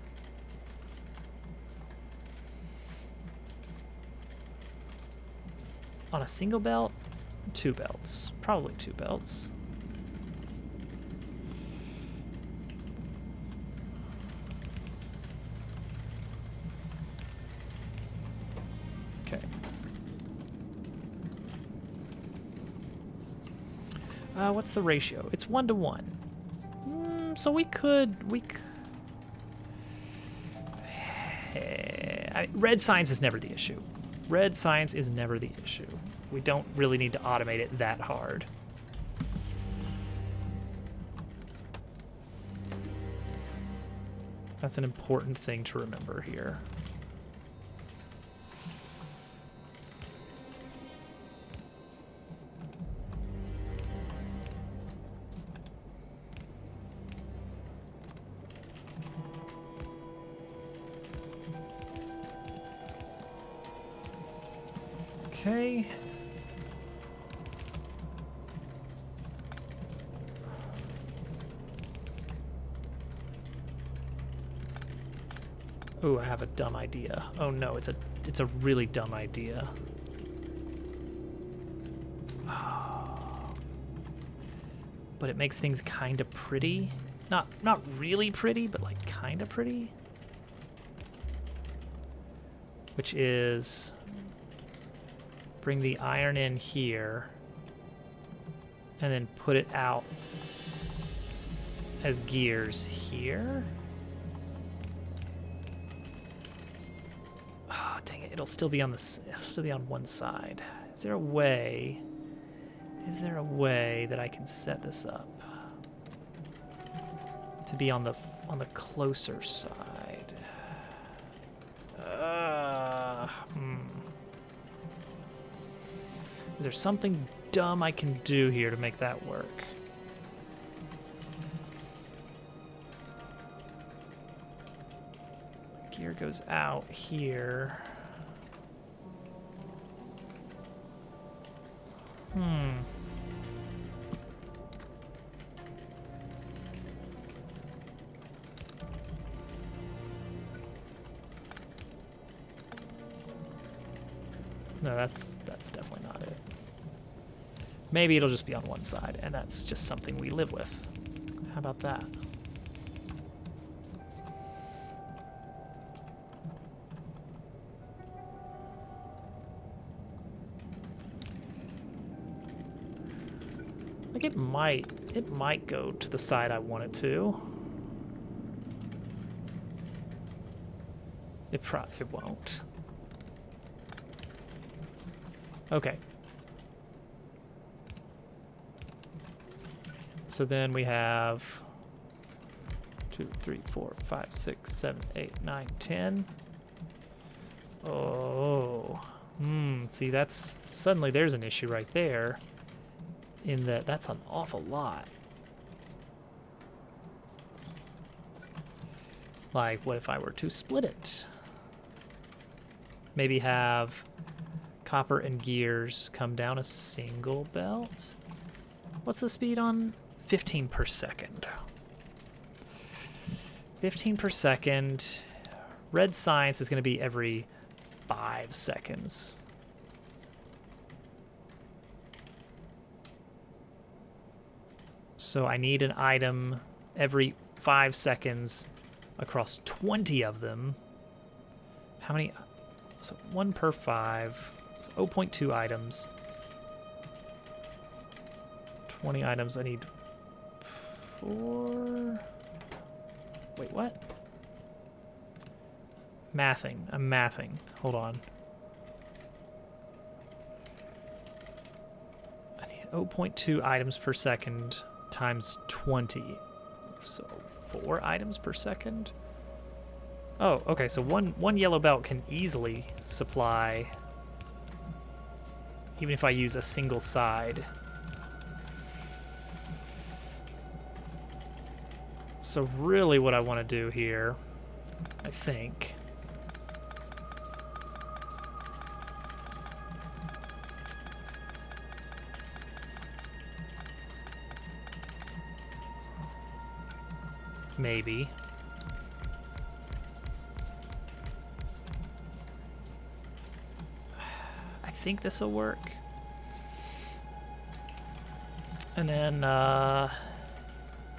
On a single belt? 2 belts. Probably 2 belts. Okay. What's the ratio? It's 1 to 1. So we could red science is never the issue. Red science is never the issue. We don't really need to automate it that hard. That's an important thing to remember here. Okay. Oh, I have a dumb idea. Oh no, it's a really dumb idea. But it makes things kind of pretty. Not really pretty, but like kind of pretty. Which is bring the iron in here and then put it out as gears here. Oh, dang it. It'll still be on one side. Is there a way that I can set this up to be on the closer side? Is there something dumb I can do here to make that work? Gear goes out here. No, that's definitely not it. Maybe it'll just be on one side, and that's just something we live with. How about that? Like it might go to the side I want it to. It won't. Okay. So then we have 2, 3, 4, 5, 6, 7, 8, 9, 10. Oh. See, that's suddenly there's an issue right there. In that that's an awful lot. Like, what if I were to split it? Maybe have copper and gears come down a single belt. What's the speed on 15 per second? 15 per second. Red science is going to be every 5 seconds. So I need an item every 5 seconds across 20 of them. How many? So 1 per 5. So 0.2 items. 20 items. I need 4. Wait, what? Mathing. I'm mathing. Hold on. I need 0.2 items per second times 20. So 4 items per second? Oh, okay, so one yellow belt can easily supply, even if I use a single side. So really what I want to do here, I think, maybe, I think this will work. And then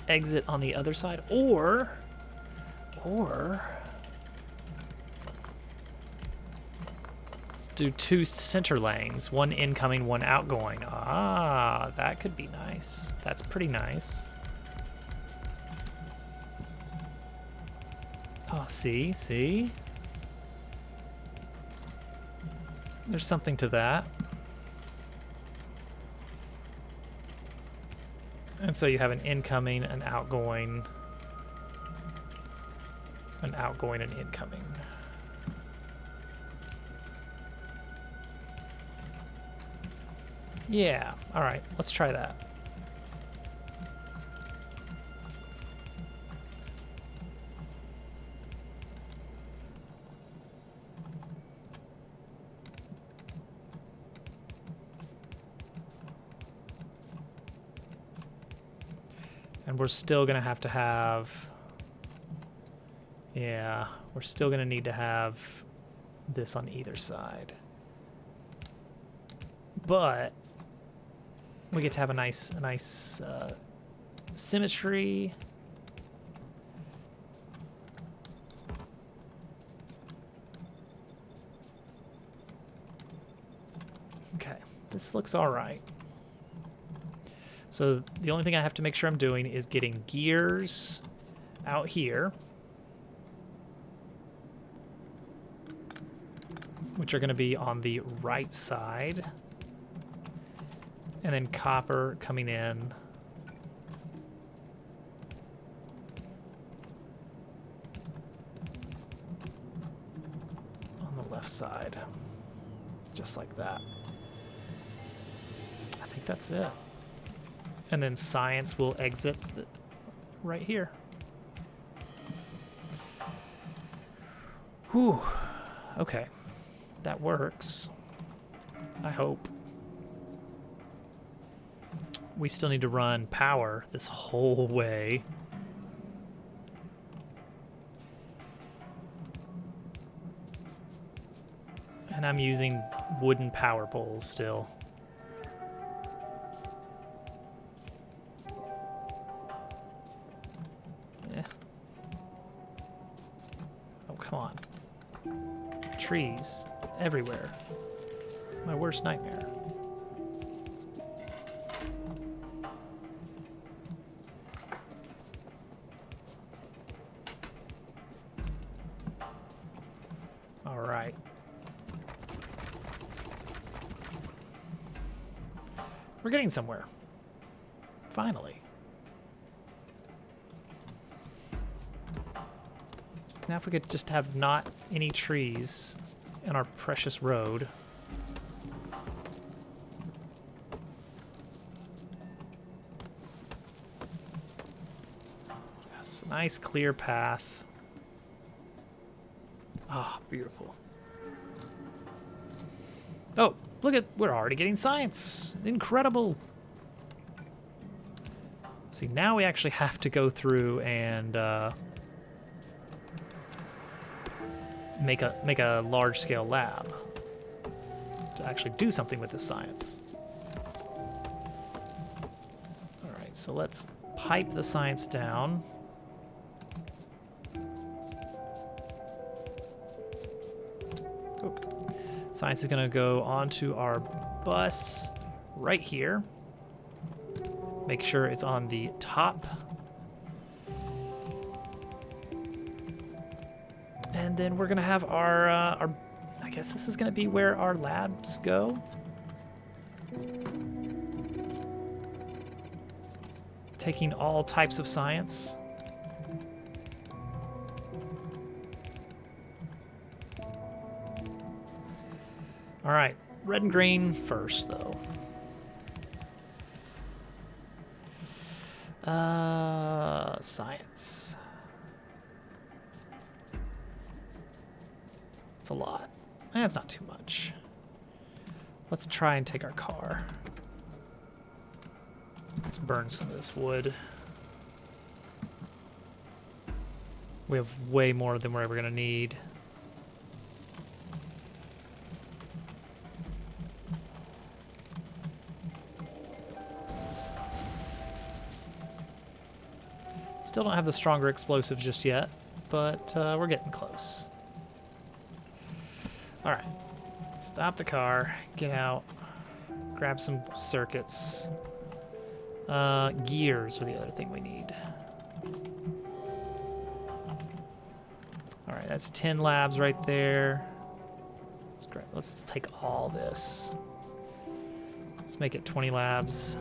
exit on the other side, or do 2 center lanes, 1 incoming, 1 outgoing. Ah, that could be nice. That's pretty nice. Oh, see? There's something to that. And so you have an incoming, an outgoing, and incoming. Yeah, all right, let's try that. And we're still gonna have to have, yeah, we're still gonna need to have this on either side. But we get to have a nice symmetry. Okay, this looks all right. So the only thing I have to make sure I'm doing is getting gears out here, which are going to be on the right side, and then copper coming in on the left side, just like that. I think that's it. And then science will exit right here. Whew. Okay. That works. I hope. We still need to run power this whole way. And I'm using wooden power poles still. Come on. Trees everywhere. My worst nightmare. All right. We're getting somewhere. Finally. Now if we could just have not any trees in our precious road. Yes, nice clear path. Ah, beautiful. Oh, look at, we're already getting science. Incredible. See, now we actually have to go through and make a large-scale lab to actually do something with this science. All right, so let's pipe the science down. Oh. Science is gonna go onto our bus right here. Make sure it's on the top. And then we're gonna have our I guess this is gonna be where our labs go. Taking all types of science. All right, red and green first though. Science. It's a lot. That's not too much. Let's try and take our car. Let's burn some of this wood. We have way more than we're ever gonna need. Still don't have the stronger explosives just yet, but we're getting close. All right, stop the car, get out, grab some circuits. Gears are the other thing we need. All right, that's 10 labs right there. Let's take all this. Let's make it 20 labs.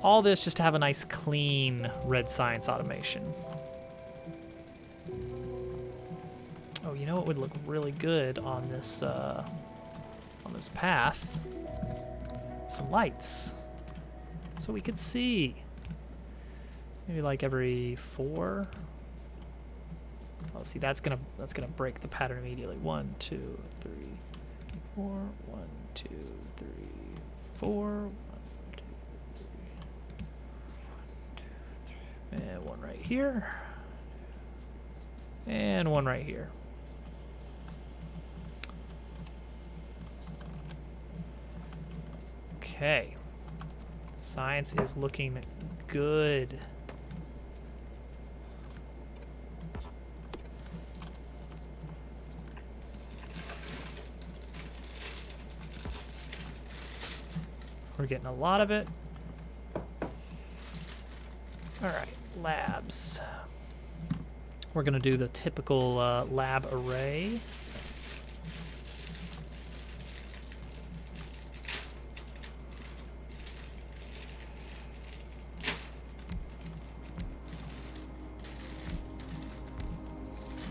All this just to have a nice clean red science automation. Oh, you know what would look really good on this path? Some lights, so we could see. Maybe like every 4. Oh, see, that's gonna break the pattern immediately. 1, 2, 3, 4. 1, 2, 3, 4. And one right here. And one right here. Okay. Science is looking good. We're getting a lot of it. All right. Labs. We're going to do the typical lab array.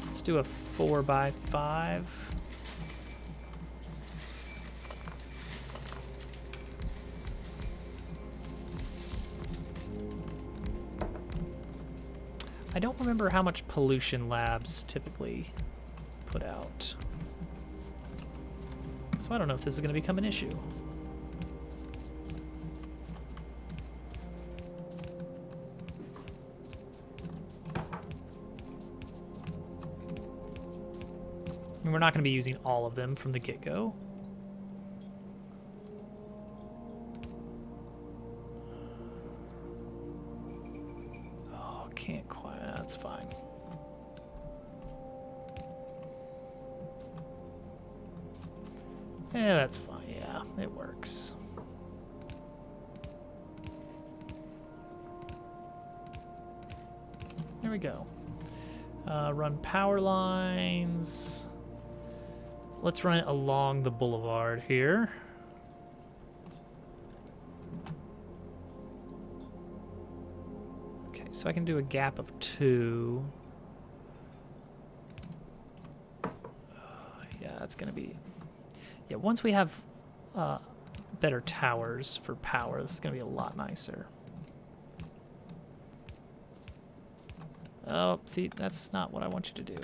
Let's do a 4x5. I don't remember how much pollution labs typically put out. So I don't know if this is going to become an issue. I mean, we're not going to be using all of them from the get-go. Oh, can't quite. That's fine. Yeah, that's fine. Yeah, it works. There we go. Run power lines. Let's run it along the boulevard here. Okay, so I can do a gap of 2. Yeah, that's gonna be... Yeah, once we have better towers for power, this is gonna be a lot nicer. Oh, see, that's not what I want you to do.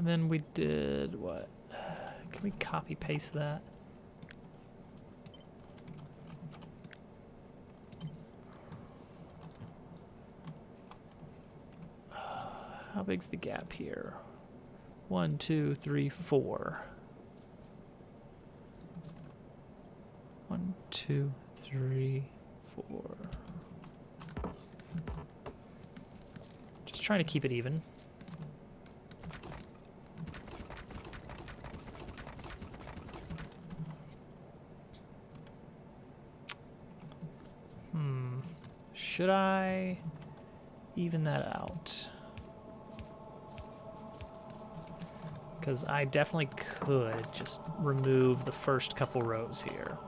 Then we did what? Can we copy paste that? How big's the gap here? 1, 2, 3, 4. 1, 2, 3, 4. Just trying to keep it even. Should I even that out? Because I definitely could just remove the first couple rows here.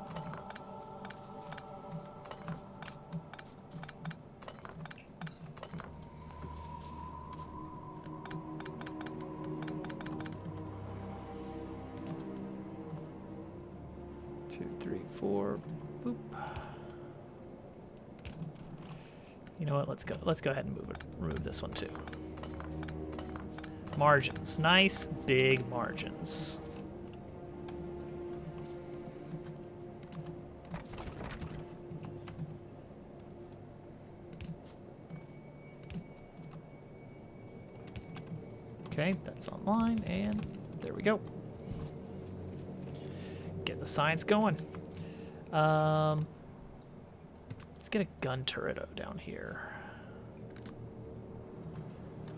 Two, three, four. Boop. You know what? Let's go ahead and remove this one too. Margins. Nice big margins. Okay, that's online, and there we go. Get the science going. Let's get a gun turret down here.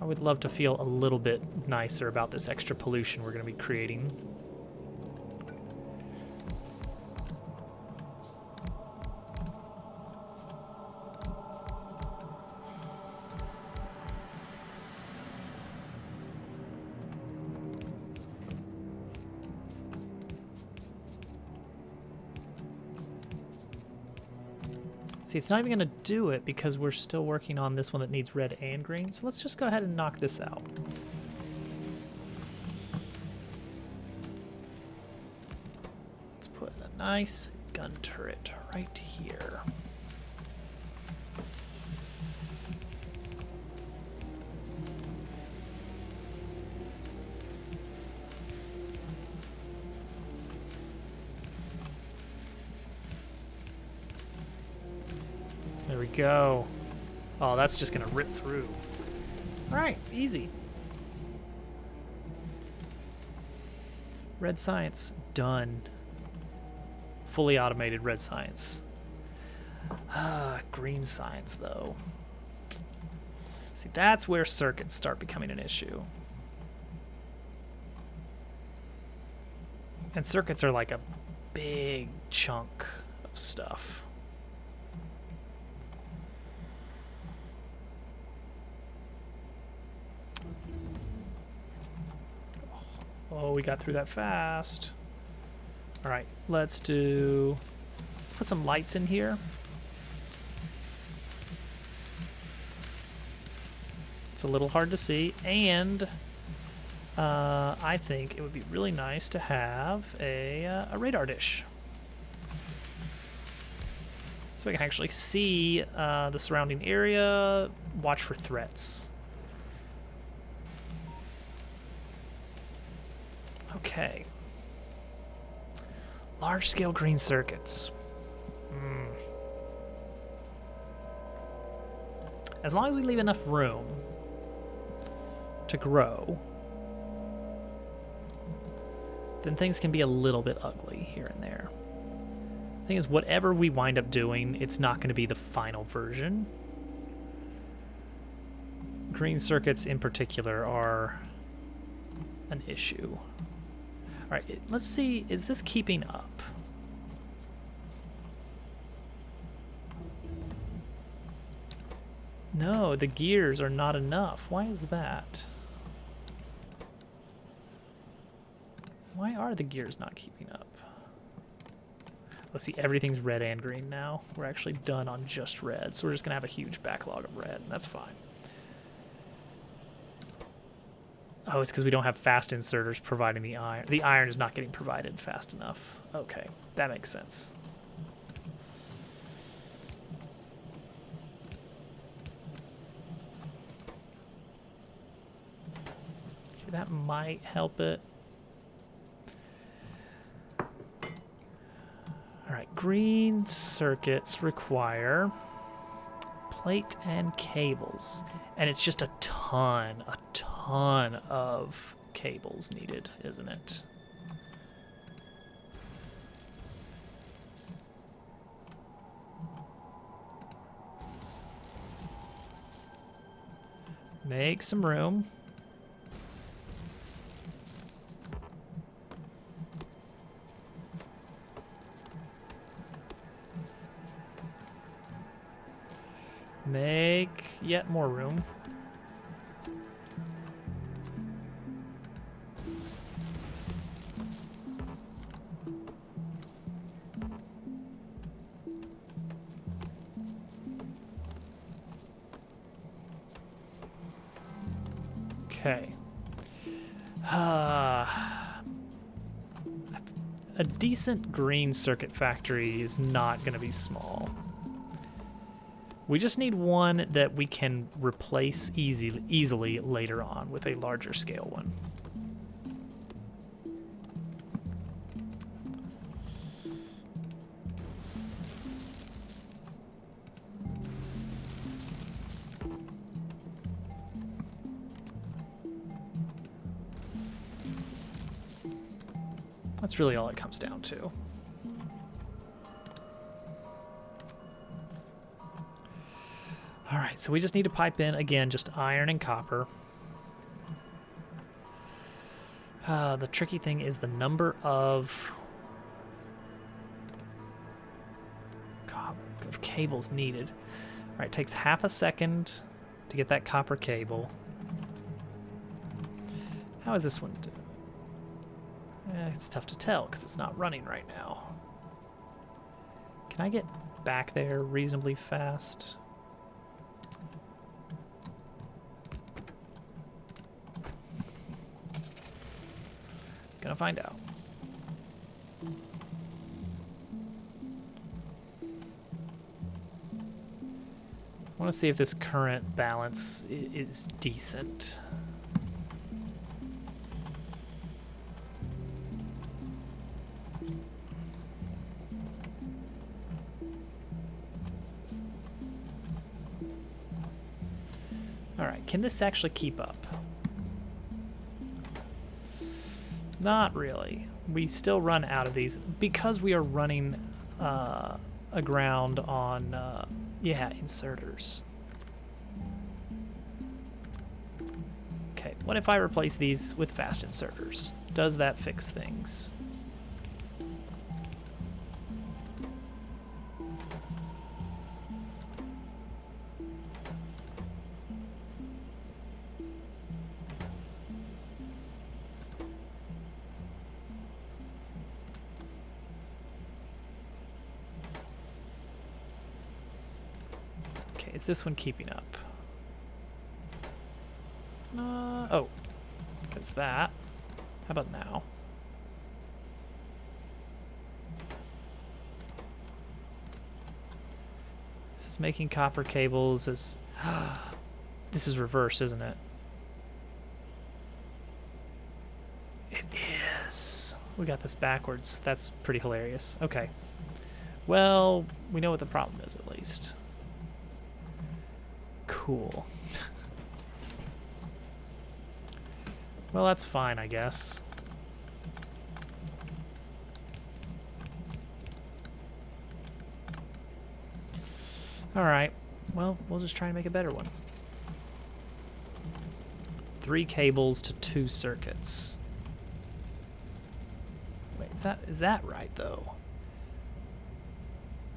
I would love to feel a little bit nicer about this extra pollution we're going to be creating. See, it's not even going to do it because we're still working on this one that needs red and green. So let's just go ahead and knock this out. Let's put a nice gun turret right here. There we go. Oh, that's just gonna rip through. All right, easy. Red science, done. Fully automated red science. Green science, though. See, that's where circuits start becoming an issue. And circuits are like a big chunk of stuff. Oh, we got through that fast. All right, let's put some lights in here. It's a little hard to see, and I think it would be really nice to have a radar dish. So we can actually see the surrounding area, watch for threats. Okay. Large-scale green circuits. As long as we leave enough room to grow, then things can be a little bit ugly here and there. The thing is, whatever we wind up doing, it's not going to be the final version. Green circuits in particular are an issue. All right, let's see, is this keeping up? No, the gears are not enough. Why is that? Why are the gears not keeping up? Oh, see, everything's red and green now. We're actually done on just red, so we're just gonna have a huge backlog of red, and that's fine. Oh, it's because we don't have fast inserters providing the iron. The iron is not getting provided fast enough. Okay, that makes sense. Okay, that might help it. All right, green circuits require plate and cables. And it's just a ton of cables needed, isn't it? Make some room. Make yet more room. Okay. A decent green circuit factory is not going to be small. We just need one that we can replace easily later on with a larger scale one. That's really all it comes down to. All right, so we just need to pipe in, again, just iron and copper. The tricky thing is the number of cables needed. All right, it takes half a second to get that copper cable. How is this one doing? It's tough to tell because it's not running right now. Can I get back there reasonably fast? Gonna find out. I want to see if this current balance is decent. All right, can this actually keep up? Not really. We still run out of these because we are running aground on, yeah, inserters. Okay, what if I replace these with fast inserters? Does that fix things? Is this one keeping up? Oh, because that. How about now? This is making copper cables as... This is reverse, isn't it? It is. We got this backwards. That's pretty hilarious. Okay. Well, we know what the problem is at least. Cool. Well, that's fine, I guess. All right. Well, we'll just try and make a better one. 3 cables to 2 circuits. Wait, is that right though?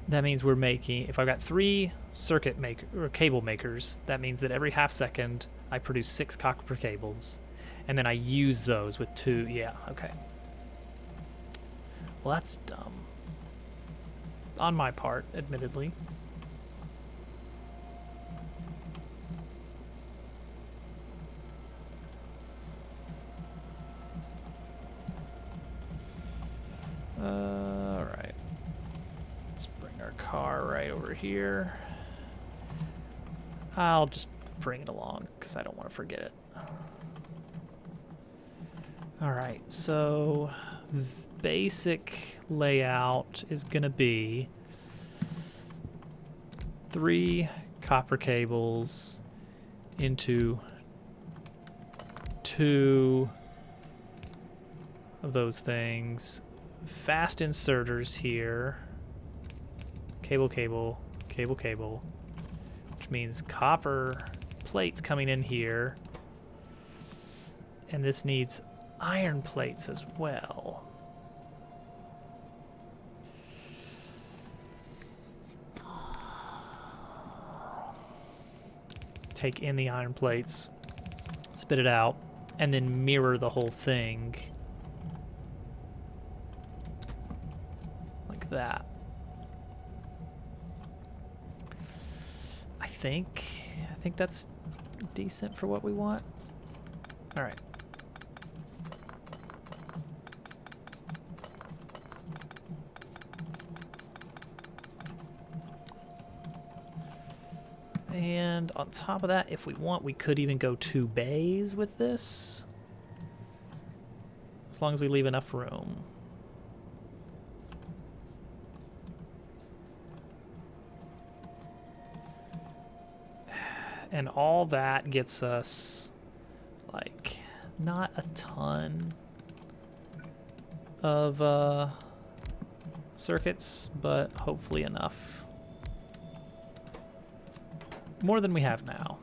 That means we're making, if I've got 3 circuit or cable makers, that means that every half second I produce 6 copper cables, and then I use those with 2, yeah, okay. Well, that's dumb. On my part, admittedly. car right over here. I'll just bring it along because I don't want to forget it. All right, so basic layout is going to be 3 copper cables into 2 of those things. Fast inserters here. Cable, cable, cable, cable. Which means copper plates coming in here. And this needs iron plates as well. Take in the iron plates, spit it out, and then mirror the whole thing like that. I think that's decent for what we want. All right. And on top of that, if we want, we could even go 2 bays with this. As long as we leave enough room. And all that gets us, like, not a ton of circuits, but hopefully enough. More than we have now.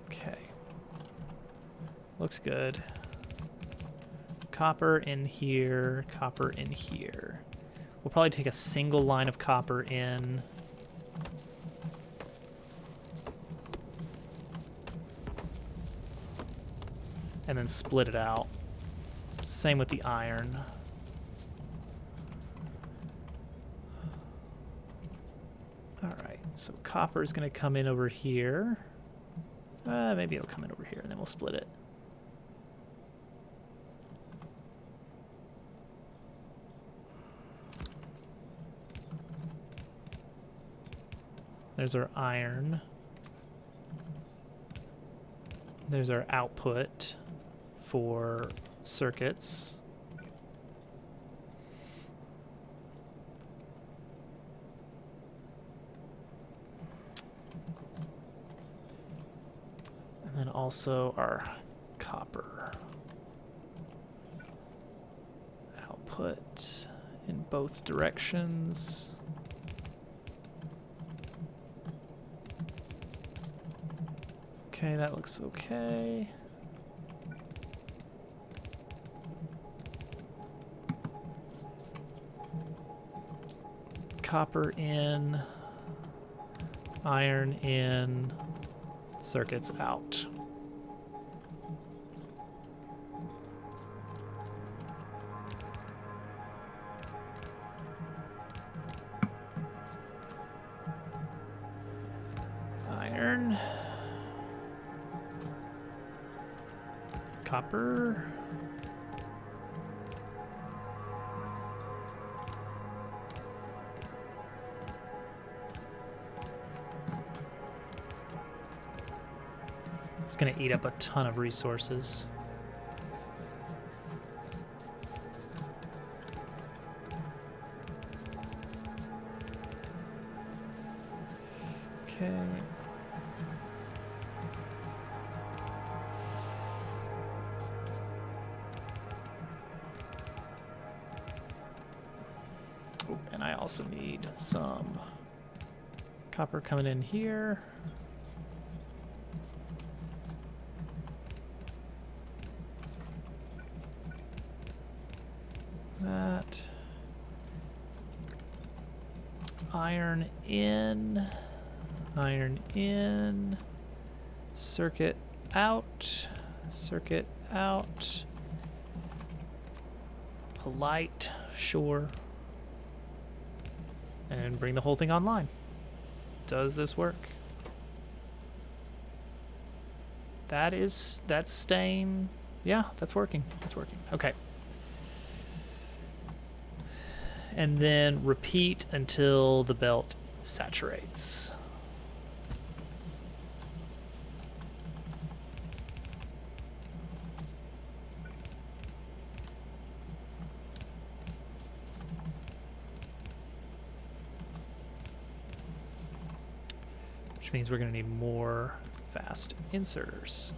Okay. Looks good. Copper in here, copper in here. We'll probably take a single line of copper in. And then split it out. Same with the iron. Alright, so copper is going to come in over here. Maybe it'll come in over here and then we'll split it. There's our iron. There's our output for circuits. And then also our copper output in both directions. Okay, that looks okay. Copper in, iron in, circuits out. Iron. Copper. It's going to eat up a ton of resources. Okay. Oh, and I also need some copper coming in here. That. Iron in, circuit out, A light, sure. And bring the whole thing online. Does this work? That's staying. Yeah, that's working. That's working. Okay. And then repeat until the belt saturates. Which means we're going to need more fast inserters.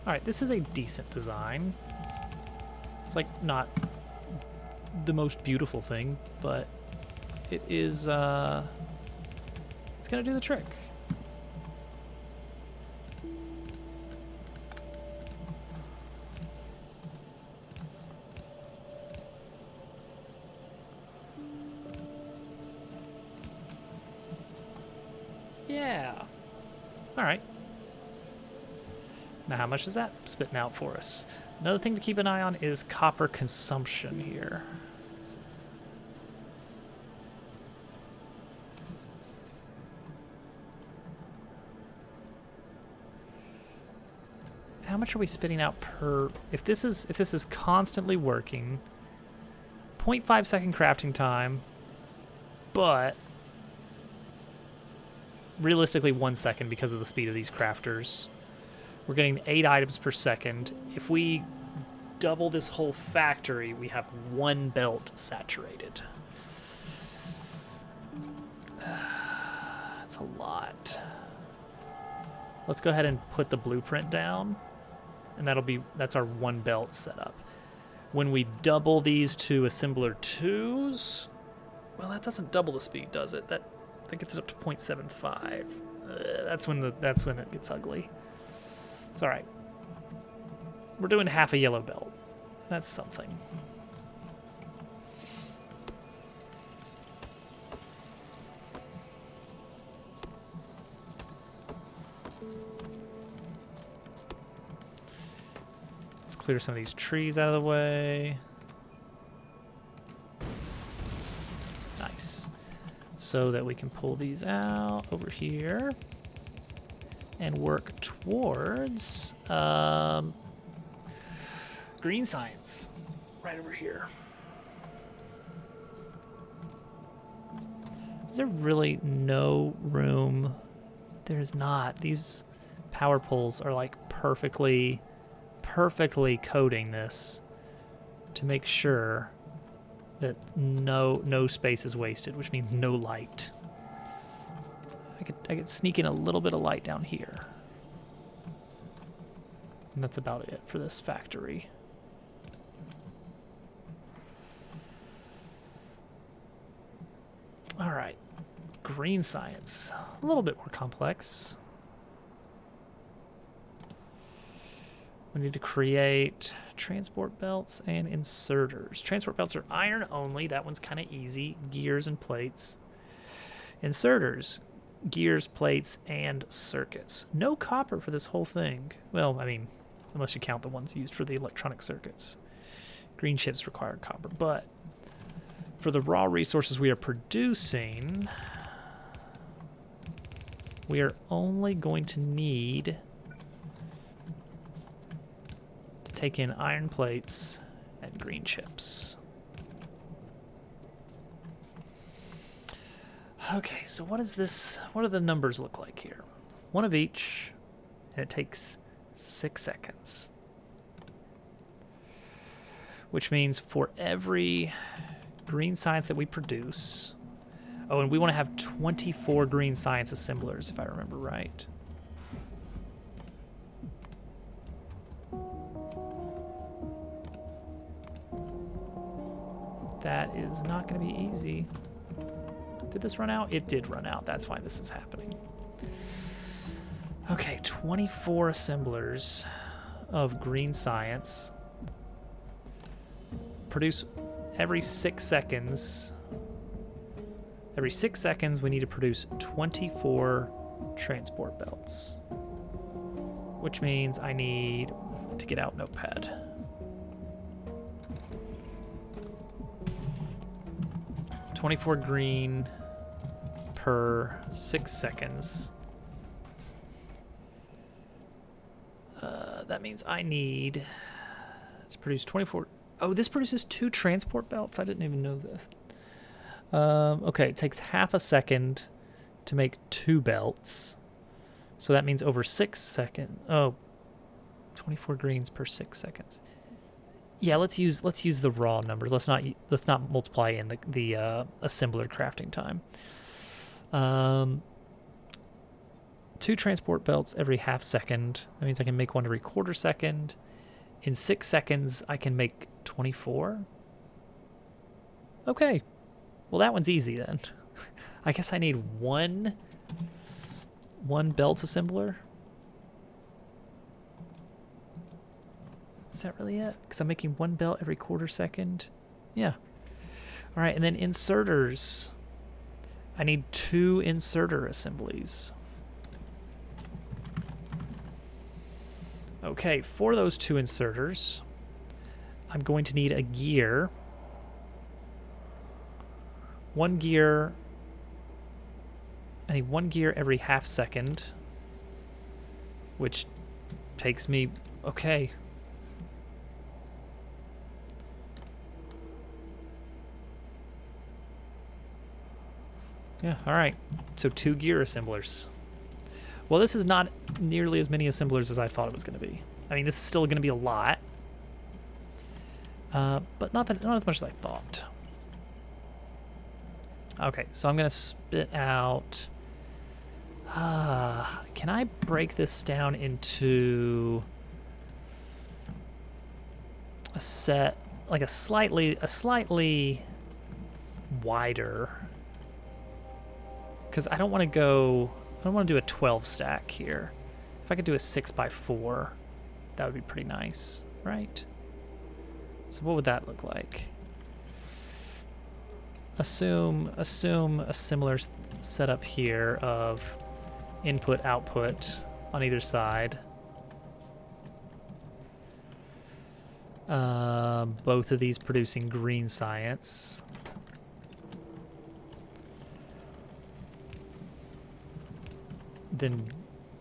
All right, this is a decent design. It's like not the most beautiful thing, but it is, it's gonna do the trick. Yeah. All right. Now, how much is that spitting out for us? Another thing to keep an eye on is copper consumption here. How much are we spitting out per? If this is constantly working, 0.5 second crafting time, but realistically 1 second because of the speed of these crafters. We're getting 8 items per second. If we double this whole factory, we have 1 belt saturated. That's a lot. Let's go ahead and put the blueprint down, and that's our 1 belt setup. When we double these to assembler 2s, well, that doesn't double the speed, does it? That gets it up to 0.75. That's when it gets ugly. It's all right. We're doing half a yellow belt. That's something. Let's clear some of these trees out of the way. Nice. So that we can pull these out over here and work towards green science right over here. Is there really no room? There's not. These power poles are like perfectly coating this to make sure that no space is wasted, which means no light. I could sneak in a little bit of light down here. And that's about it for this factory. All right, green science, a little bit more complex. We need to create transport belts and inserters. Transport belts are iron only. That one's kind of easy. Gears and plates. Inserters, gears, plates, and circuits. No copper for this whole thing. Well, I mean, unless you count the ones used for the electronic circuits. Green chips require copper, but for the raw resources we are producing, we are only going to need to take in iron plates and green chips. Okay, so what is this? What do the numbers look like here? 1 of each, and it takes 6 seconds. Which means for every green science that we produce, oh, and we want to have 24 green science assemblers, if I remember right. That is not going to be easy. Did this run out? It did run out. That's why this is happening. Okay, 24 assemblers of green science produce every 6 seconds. Every 6 seconds, we need to produce 24 transport belts. Which means I need to get out Notepad. $24 green per 6 seconds. That means I need to produce 24. Oh, this produces 2 transport belts. I didn't even know this. Okay, it takes half a second to make 2 belts. So that means over 6 seconds. Oh, 24 greens per 6 seconds. Yeah, let's use the raw numbers. Let's not multiply in the assembler crafting time. 2 transport belts every half second. That means I can make 1 every quarter second. In 6 seconds, I can make 24. Okay. Well, that one's easy then. I guess I need one belt assembler. Is that really it? Because I'm making 1 belt every quarter second. Yeah. All right, and then inserters. I need 2 inserter assemblies. Okay, for those 2 inserters, I'm going to need a gear. 1 gear. I need 1 gear every half second, which takes me, okay. Yeah, all right. So 2 gear assemblers. Well, this is not nearly as many assemblers as I thought it was going to be. I mean, this is still going to be a lot, but not as much as I thought. Okay, so I'm going to spit out... can I break this down into a set, like a slightly wider? Because I don't want to do a 12 stack here. If I could do a 6x4, that would be pretty nice, right? So what would that look like? Assume a similar setup here of input, output on either side. Both of these producing green science. Then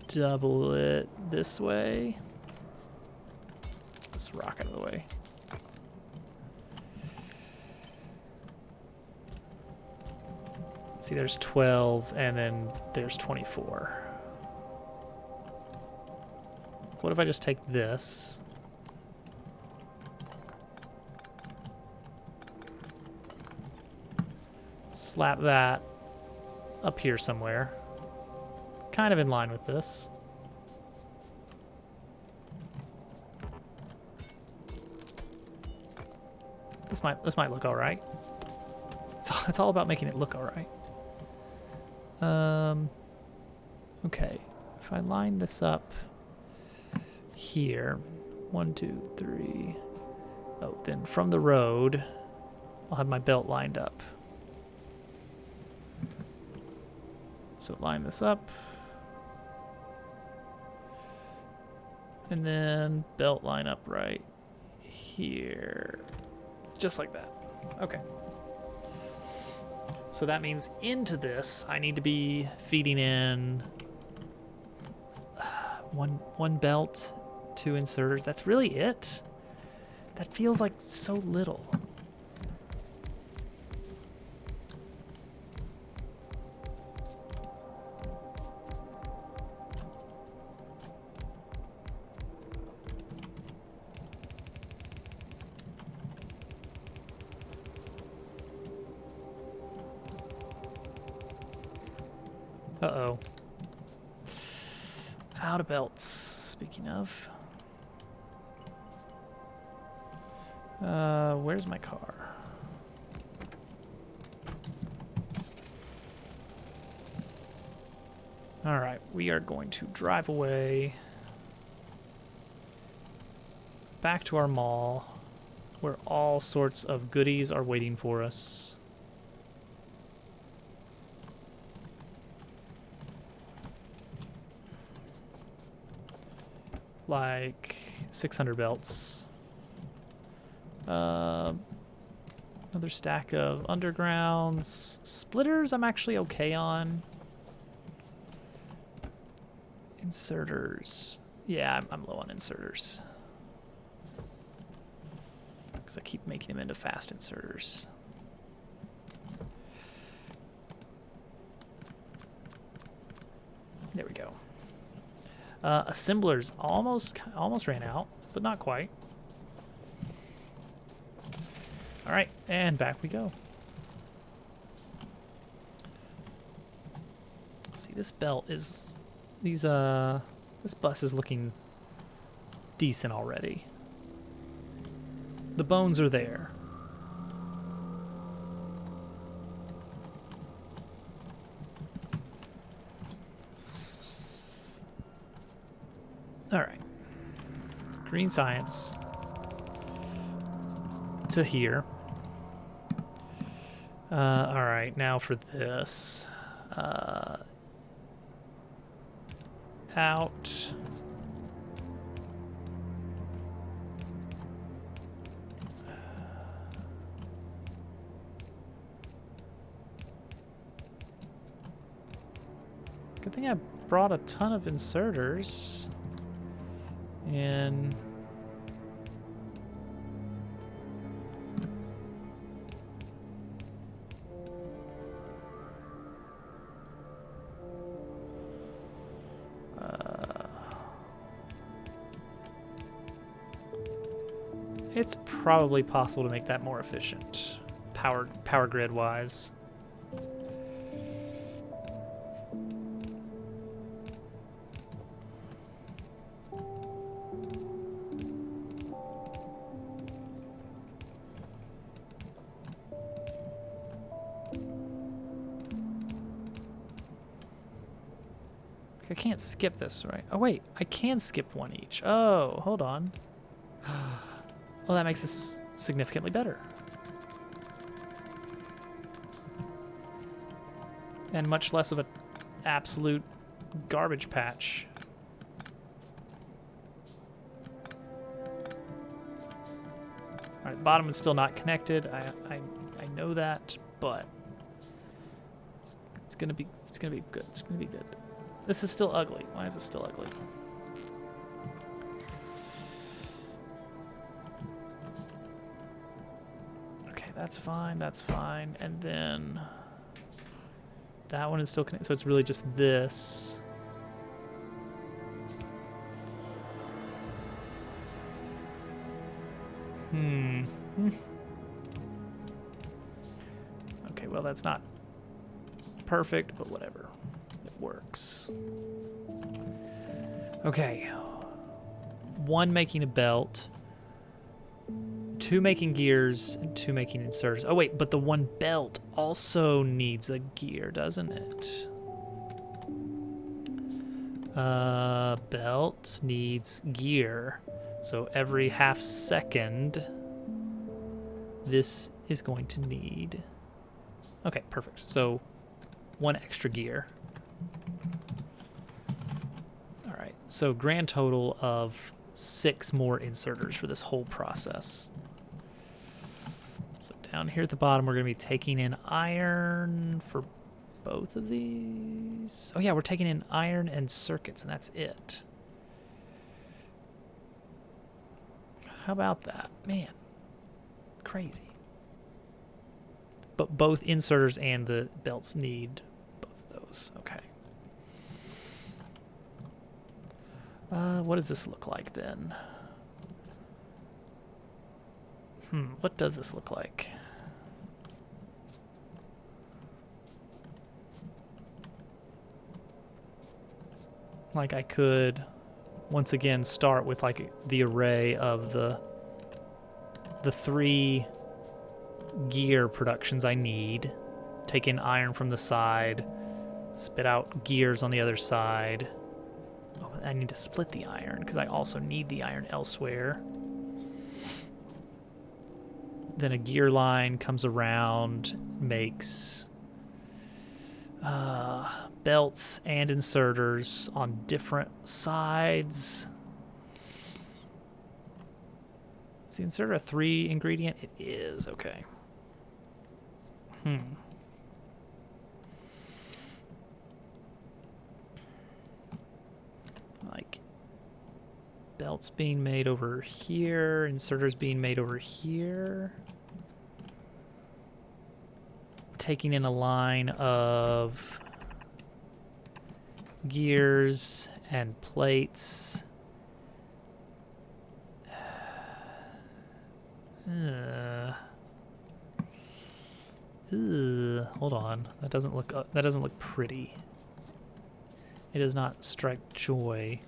double it this way. Let's rock out of the way. See, there's 12, and then there's 24. What if I just take this? Slap that up here somewhere. Kind of in line with this. This might look all right. It's all about making it look all right. Okay, if I line this up here, 1, 2, 3. Oh, then from the road, I'll have my belt lined up. So line this up. And then belt line up right here. Just like that. Okay. So that means into this, I need to be feeding in one belt, 2 inserters. That's really it? That feels like so little. Uh-oh. Out of belts, speaking of. Where's my car? All right, we are going to drive away back to our mall. where all sorts of goodies are waiting for us. Like 600 belts. Another stack of undergrounds. Splitters I'm actually okay on. Inserters. Yeah, I'm low on inserters. Because I keep making them into fast inserters. There we go. Assemblers almost ran out, but not quite. All right, and back we go. See, this belt is this bus is looking decent already. The bones are there. All right. Green science to here. All right, now for this. Out. Good thing I brought a ton of inserters. And it's probably possible to make that more efficient, power grid wise. I can't skip this, right? Oh, wait. I can skip one each. Oh, hold on. Well, that makes this significantly better. And much less of an absolute garbage patch. All right, the bottom is still not connected. I know that, but it's gonna be good. It's gonna be good. This is still ugly. Why is it still ugly? Okay, that's fine. That's fine. And then that one is still connected. So it's really just this. Okay, well, that's not perfect, but whatever. It works. Okay. 1 making a belt, 2 making gears, and 2 making inserters. Oh, wait, but the 1 belt also needs a gear, doesn't it? Belt needs gear. So every half second, this is going to need... Okay, perfect. So 1 extra gear. All right, so grand total of 6 more inserters for this whole process. So down here at the bottom, we're going to be taking in iron for both of these. Oh yeah, we're taking in iron and circuits, and that's it. How about that? Man, crazy. But both inserters and the belts need both of those. Okay. What does this look like then? What does this look like? Like I could, once again, start with like the array of the 3 gear productions I need. Take in iron from the side, spit out gears on the other side. Oh, I need to split the iron because I also need the iron elsewhere. Then a gear line comes around, makes belts and inserters on different sides. Is the inserter a 3 ingredient? It is, okay. Like, belts being made over here, inserters being made over here. Taking in a line of gears and plates. Hold on. That doesn't look pretty. It does not strike joy.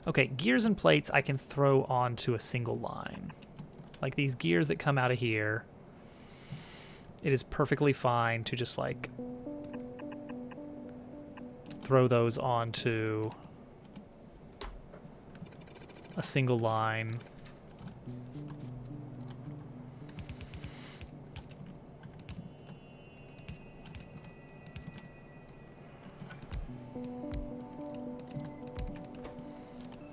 Okay, gears and plates I can throw onto a single line. Like these gears that come out of here. It is perfectly fine to just like throw those onto a single line.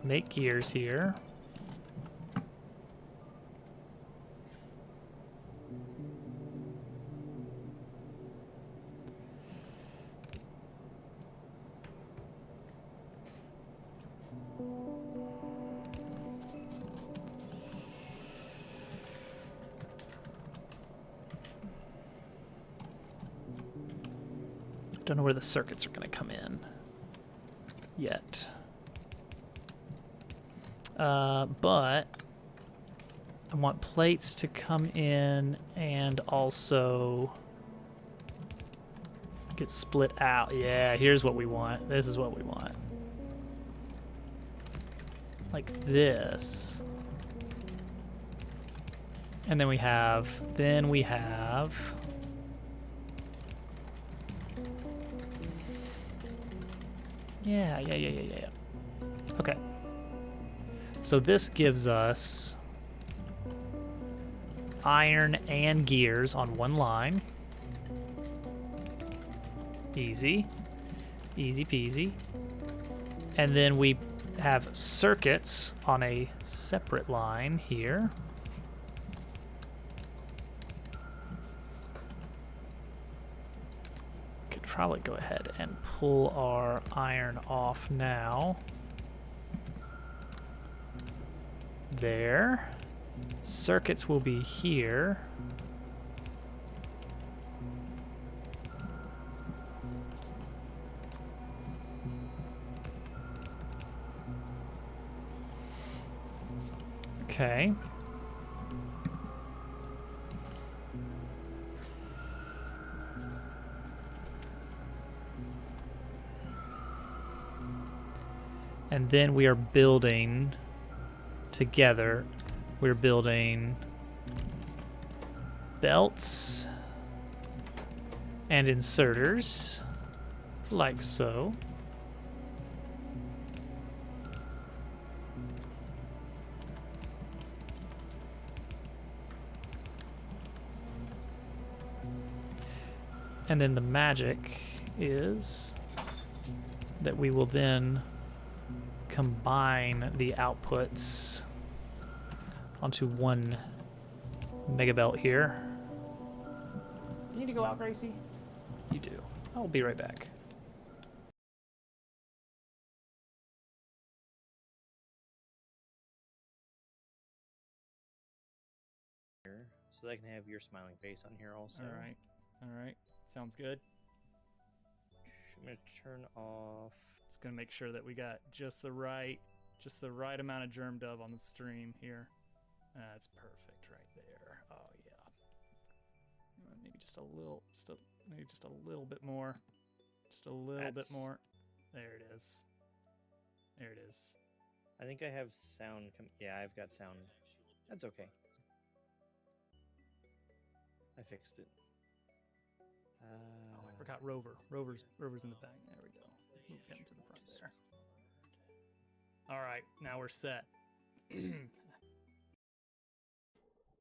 Make gears here. Don't know where the circuits are going to come in yet. But I want plates to come in and also get split out. Yeah, here's what we want. This is what we want. Like this. And then we have, yeah. Okay. So this gives us iron and gears on one line. Easy. Easy peasy. And then we have circuits on a separate line here. Could probably go ahead and pull our iron off now. There. Circuits will be here. Okay. And then we are building together. We're building belts and inserters, like so. And then the magic is that we will then combine the outputs onto one mega belt here. You need to go out, Gracie? You do. I'll be right back. So they can have your smiling face on here also. All right. Sounds good. I'm gonna turn off. Just gonna make sure that we got just the right amount of germ dove on the stream here. That's perfect right there. Oh yeah. Maybe just a little bit more. Just a little bit more. There it is. There it is. I think I have sound. Yeah, I've got sound. That's okay. I fixed it. Oh, I forgot Rover. Rover's in the back. There we go. Move him to the front there. All right, now we're set.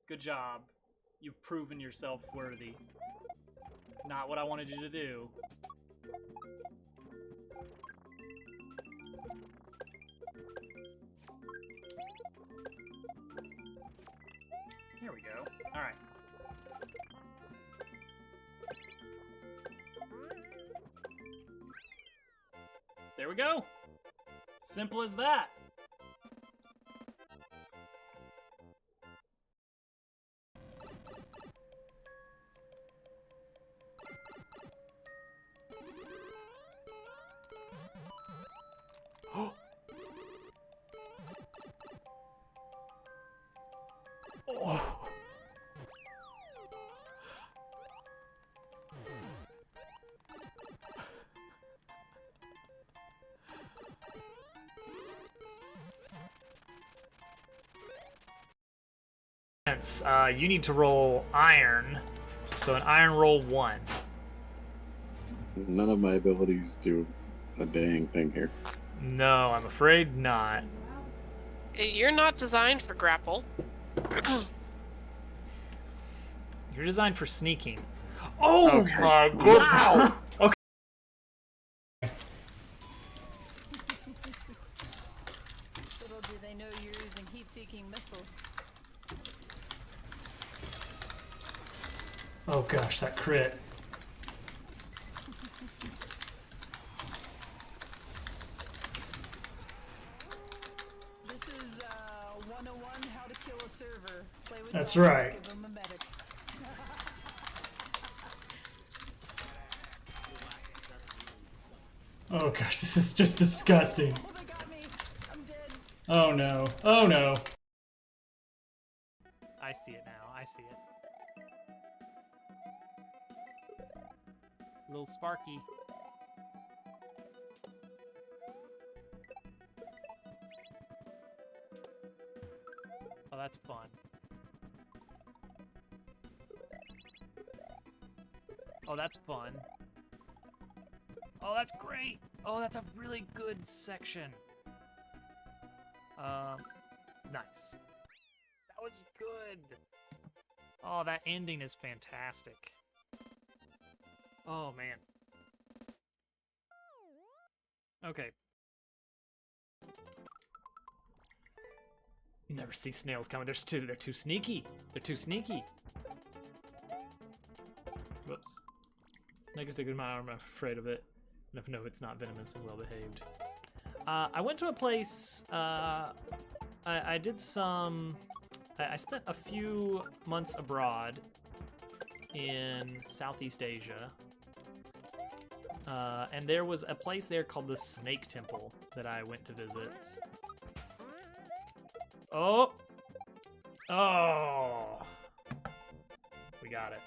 Good job. You've proven yourself worthy. Not what I wanted you to do. Here we go. Alright. There we go. Simple as that. Oh. You need to roll iron. So an iron roll 1. None of my abilities do a dang thing here. No, I'm afraid not. You're not designed for grapple. You're designed for sneaking. Oh Okay. my goodness! Wow. Okay. Little do they know you're using heat-seeking missiles. Oh gosh, that crit. This is 101 how to kill a server. Play with That's dogs, right. Give them a medic. Oh gosh, this is just disgusting. Oh, they got me. I'm dead. Oh no. Oh no. I see it now. I see it. Little Sparky. Oh, that's fun. Oh, that's fun. Oh, that's great. Oh, that's a really good section. Nice. That was good. Oh, that ending is fantastic. Oh, man. Okay. You never see snails coming. They're too sneaky. They're too sneaky. Whoops. Snake is sticking in my arm. I'm afraid of it. No, it's not venomous and well behaved. I went to a place. I did some. I spent a few months abroad in Southeast Asia. And there was a place there called the Snake Temple that I went to visit. Oh! Oh! We got it.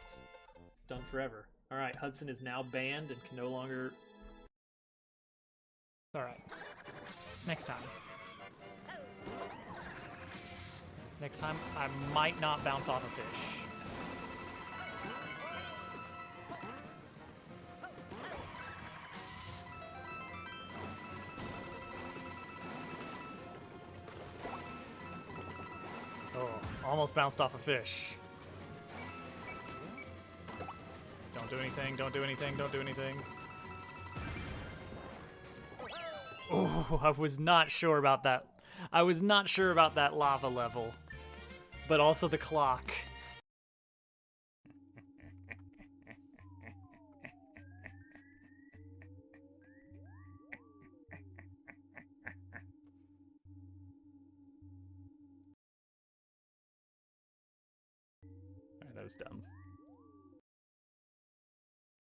It's done forever. Alright, Hudson is now banned and can no longer... Alright. Next time. Next time, I might not bounce off a fish. Oh, almost bounced off a fish. Don't do anything, don't do anything, don't do anything. Oh, I was not sure about that. I was not sure about that lava level. But also the clock. Alright, that was dumb.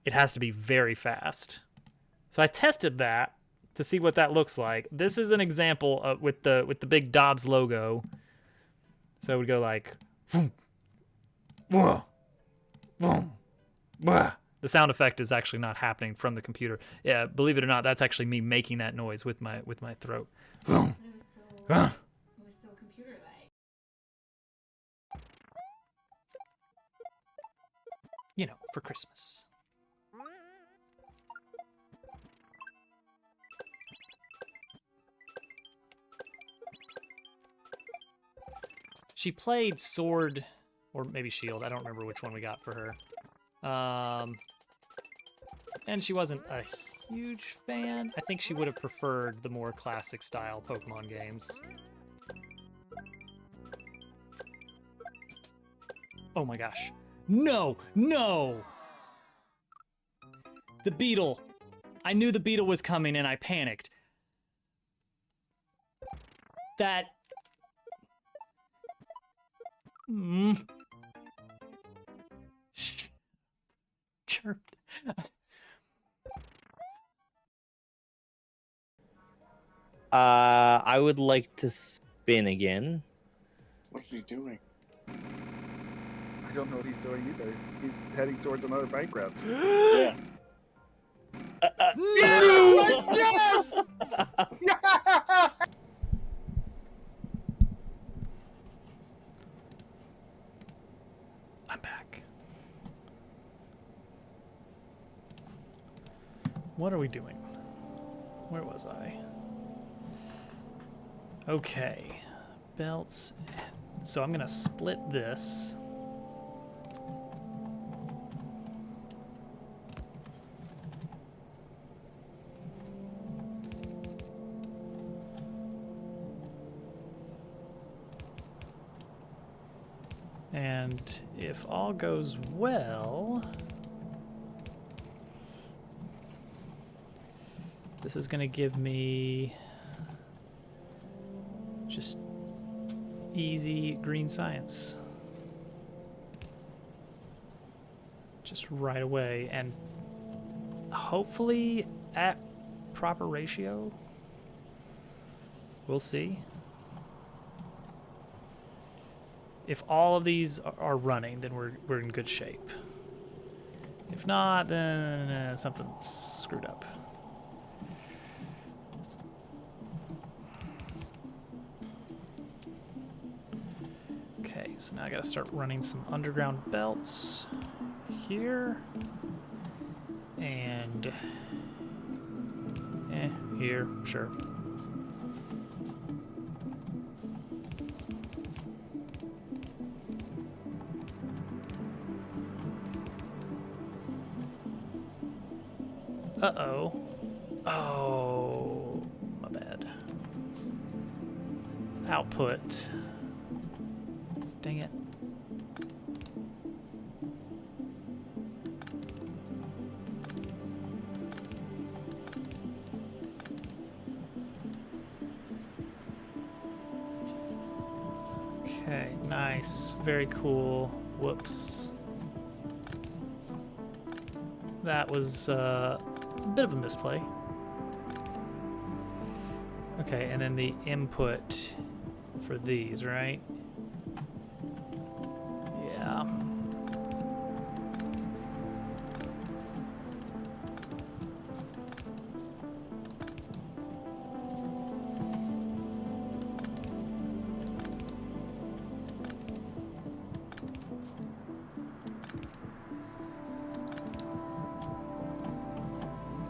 It has to be very fast. So I tested that to see what that looks like. This is an example of, with the big Dobbs logo. So it would go like, boom, boom, boom, boom. The sound effect is actually not happening from the computer. Yeah, believe it or not, that's actually me making that noise with my throat. Boom. It was so computer-like. You know, for Christmas. She played sword, or maybe shield. I don't remember which one we got for her. And she wasn't a huge fan. I think she would have preferred the more classic style Pokemon games. Oh my gosh. No! No! The beetle! I knew the beetle was coming and I panicked. That... Chirped. I would like to spin again. What's he doing? I don't know what he's doing either. He's heading towards another bankrupt. Yeah. Yes! I'm back. What are we doing? Where was I? Okay. Belts. So I'm gonna split this. And if all goes well, this is gonna give me just easy green science. Just right away, and hopefully at proper ratio. We'll see. If all of these are running, then we're in good shape. If not, then something's screwed up. Okay, so now I gotta start running some underground belts here. And here, sure. Uh-oh. Oh, my bad. Output. Dang it. Okay, nice. Very cool. Whoops. That was a bit of a misplay. Okay, and then the input for these, right? Yeah.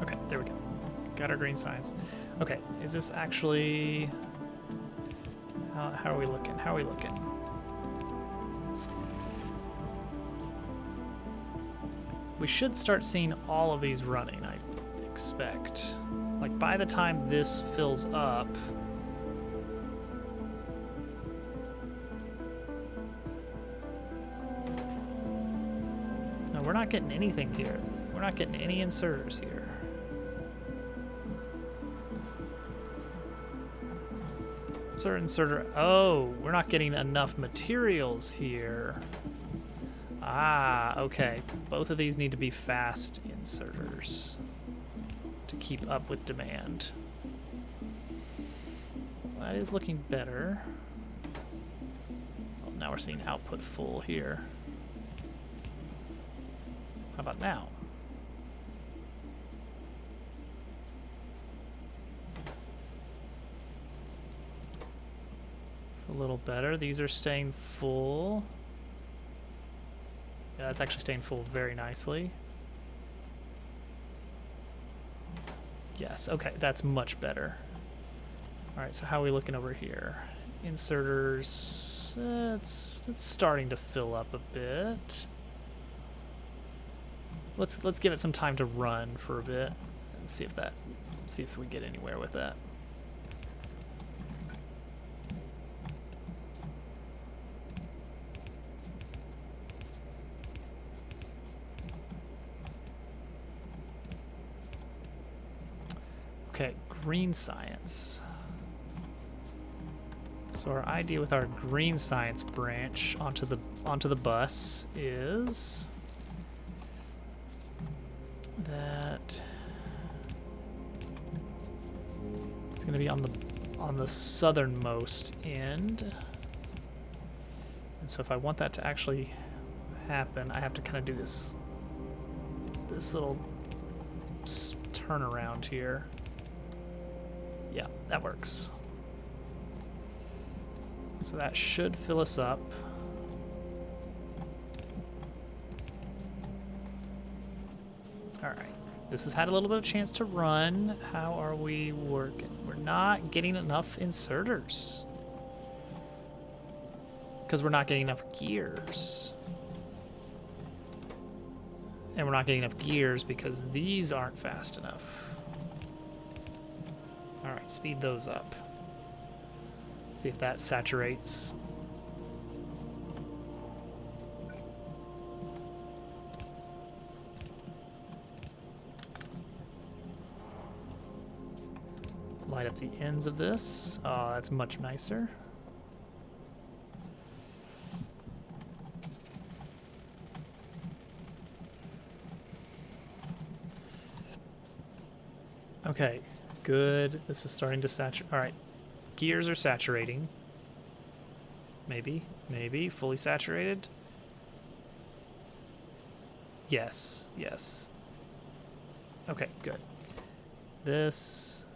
Okay, there we go. Got our green signs. Okay, is this actually... How are we looking? How are we looking? We should start seeing all of these running, I expect. Like, by the time this fills up... No, we're not getting anything here. We're not getting any inserters here. What's our inserter? Oh, we're not getting enough materials here. Ah, okay. Both of these need to be fast inserters to keep up with demand. That is looking better. Well, now we're seeing output full here. How about now? It's a little better. These are staying full. Yeah, that's actually staying full very nicely. Yes, okay, that's much better. All right, so how are we looking over here? inserters. It's starting to fill up a bit. Let's give it some time to run for a bit and see if we get anywhere with that. Okay, green science. So our idea with our green science branch onto the bus is that it's going to be on the southernmost end. And so if I want that to actually happen, I have to kind of do this little turnaround here. Yeah, that works. So that should fill us up. All right, this has had a little bit of chance to run. How are we working? We're not getting enough inserters because we're not getting enough gears. And we're not getting enough gears because these aren't fast enough. All right, speed those up. See if that saturates. Light up the ends of this. Oh, that's much nicer. Okay, good. This is starting to saturate. All right, gears are saturating. Maybe fully saturated. Yes. Okay, good. This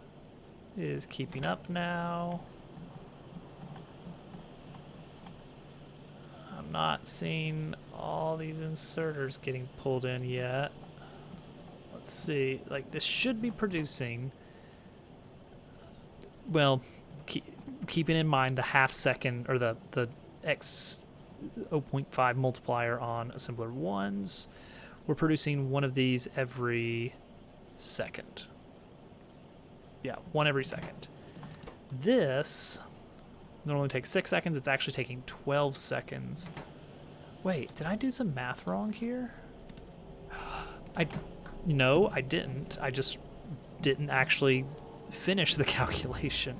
is keeping up now. I'm not seeing all these inserters getting pulled in yet. Let's see, like this should be producing, well, keeping in mind the half second or the x 0.5 multiplier on assembler 1s, we're producing one of these every second. Yeah, one every second. This normally takes 6 seconds, it's actually taking 12 seconds. Wait, did I do some math wrong here? No, I didn't. I just didn't actually finish the calculation.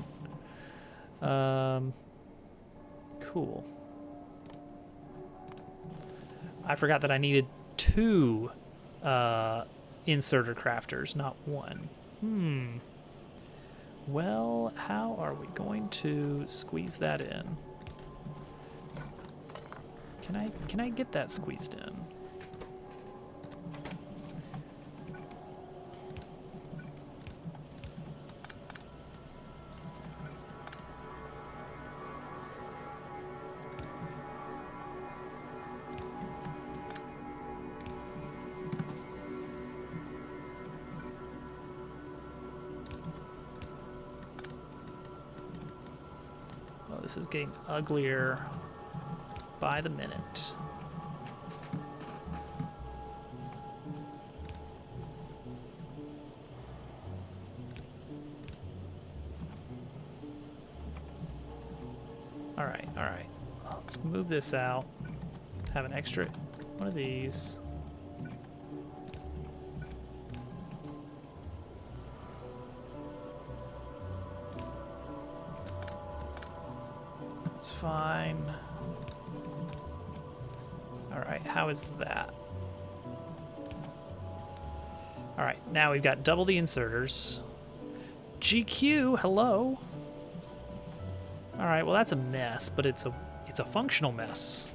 Cool. I forgot that I needed 2 inserter crafters, not 1. Well, how are we going to squeeze that in? Can I get that squeezed in? This is getting uglier by the minute. All right. Let's move this out. Have an extra one of these. It's fine. All right, how is that? All right, now we've got double the inserters. GQ, hello. All right, well that's a mess, but it's a functional mess.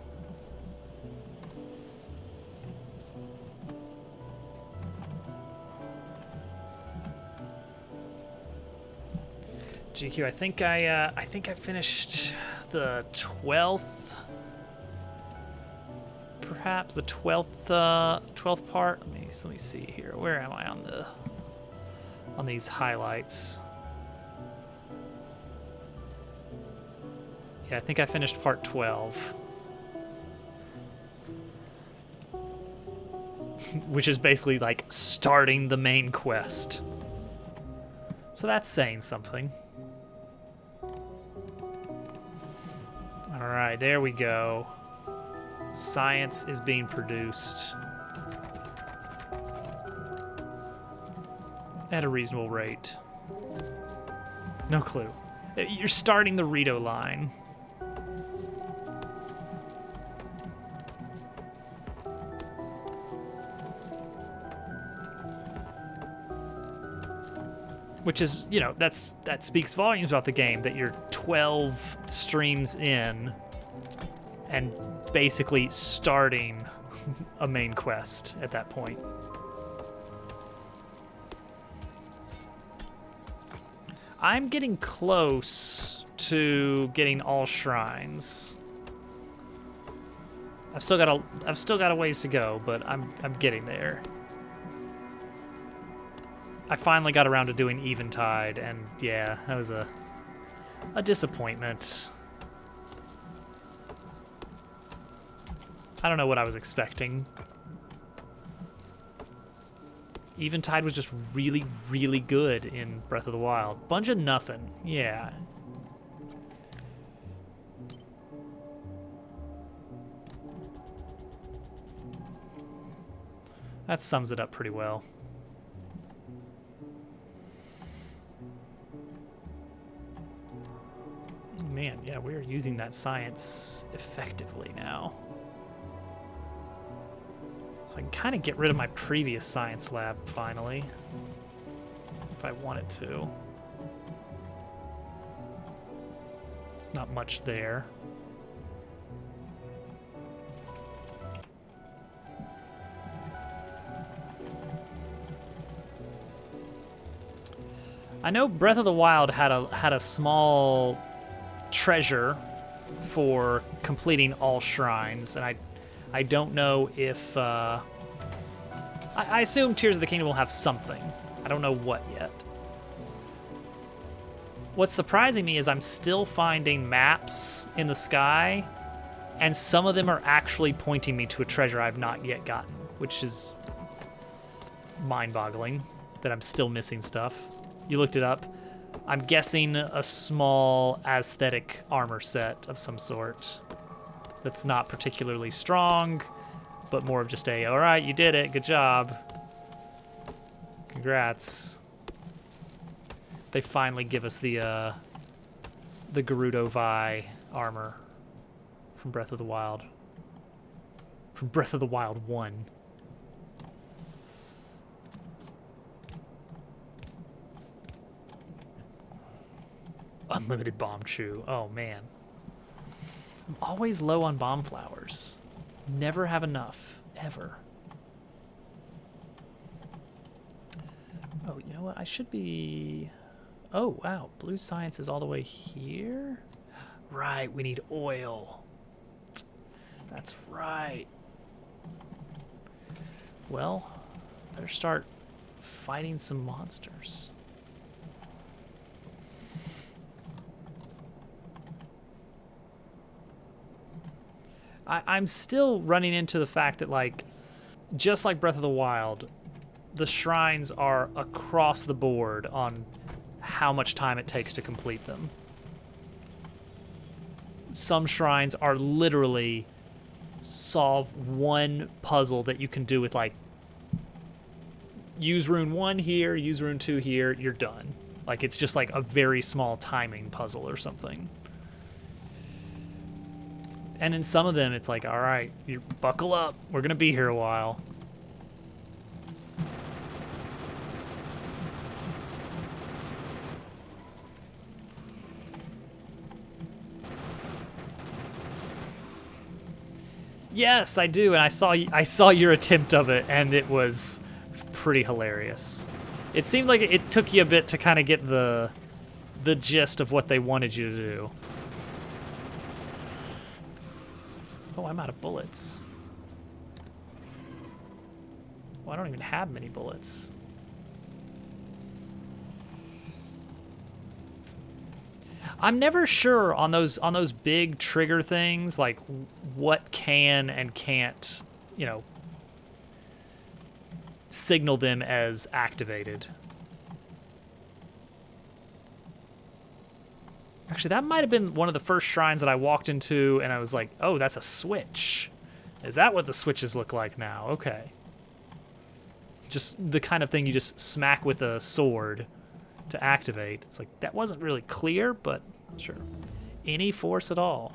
GQ, I think I finished the 12th, perhaps the 12th part. Let me see here. Where am I on these highlights? Yeah, I think I finished part 12. Which is basically like starting the main quest. So that's saying something. Alright, there we go. Science is being produced at a reasonable rate. No clue. You're starting the Rito line. Which is, you know, that speaks volumes about the game, that you're 12 streams in and basically starting a main quest at that point. I'm getting close to getting all shrines. I've still got a ways to go, but I'm getting there. I finally got around to doing Eventide, and yeah, that was a disappointment. I don't know what I was expecting. Eventide was just really, really good in Breath of the Wild. Bunch of nothing, yeah. That sums it up pretty well. Man, yeah, we're using that science effectively now. So I can kind of get rid of my previous science lab, finally. If I wanted to. It's not much there. I know Breath of the Wild had a small treasure for completing all shrines, and I don't know if I assume Tears of the Kingdom will have something. I don't know what yet. What's surprising me is I'm still finding maps in the sky, and some of them are actually pointing me to a treasure I've not yet gotten, which is mind-boggling that I'm still missing stuff. You looked it up. I'm guessing a small aesthetic armor set of some sort that's not particularly strong, but more of just a, all right, you did it, good job. Congrats. They finally give us the Gerudo Vi armor from Breath of the Wild. From Breath of the Wild 1. Unlimited bomb chew. Oh, man. I'm always low on bomb flowers. Never have enough. Ever. Oh, you know what? I should be... Oh, wow. Blue science is all the way here? Right, we need oil. That's right. Well, better start fighting some monsters. I'm still running into the fact that, like, just like Breath of the Wild, the shrines are across the board on how much time it takes to complete them. Some shrines are literally solve one puzzle that you can do with, like, use rune 1 here, use rune 2 here, you're done. Like, it's just like a very small timing puzzle or something. And in some of them, it's like, all right, you buckle up. We're going to be here a while. Yes, I do, and I saw your attempt of it, and it was pretty hilarious. It seemed like it took you a bit to kind of get the gist of what they wanted you to do. Oh, I'm out of bullets. Well, I don't even have many bullets. I'm never sure on those big trigger things, like what can and can't, you know, signal them as activated. Actually, that might have been one of the first shrines that I walked into, and I was like, oh, that's a switch. Is that what the switches look like now? Okay. Just the kind of thing you just smack with a sword to activate. It's like, that wasn't really clear, but sure. Any force at all.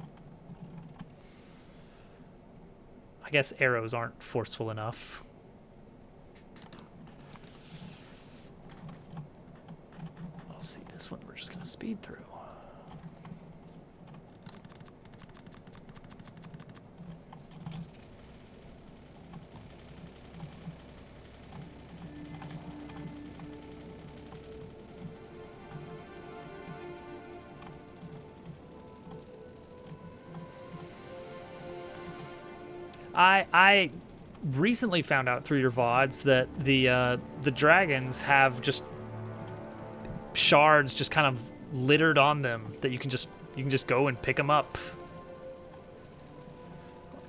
I guess arrows aren't forceful enough. I'll see this one we're just gonna speed through. I recently found out through your VODs that the dragons have just shards just kind of littered on them that you can just go and pick them up.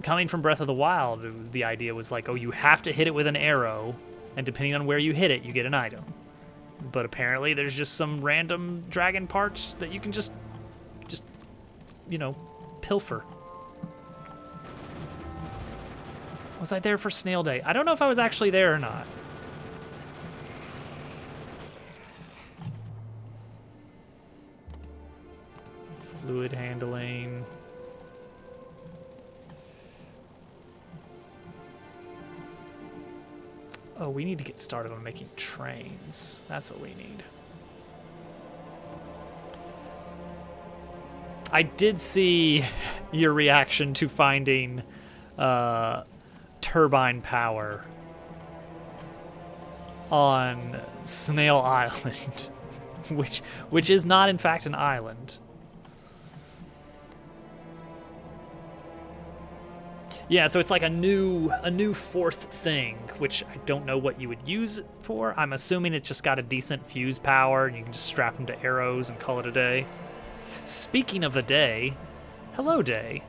Coming from Breath of the Wild, the idea was like, oh, you have to hit it with an arrow, and depending on where you hit it, you get an item. But apparently there's just some random dragon parts that you can just you know, pilfer. Was I there for Snail Day? I don't know if I was actually there or not. Fluid handling. Oh, we need to get started on making trains. That's what we need. I did see your reaction to finding turbine power on Snail Island, which is not in fact an island. Yeah, so it's like a new fourth thing, which I don't know what you would use it for. I'm assuming it's just got a decent fuse power and you can just strap them to arrows and call it a day. Speaking of the day, hello day.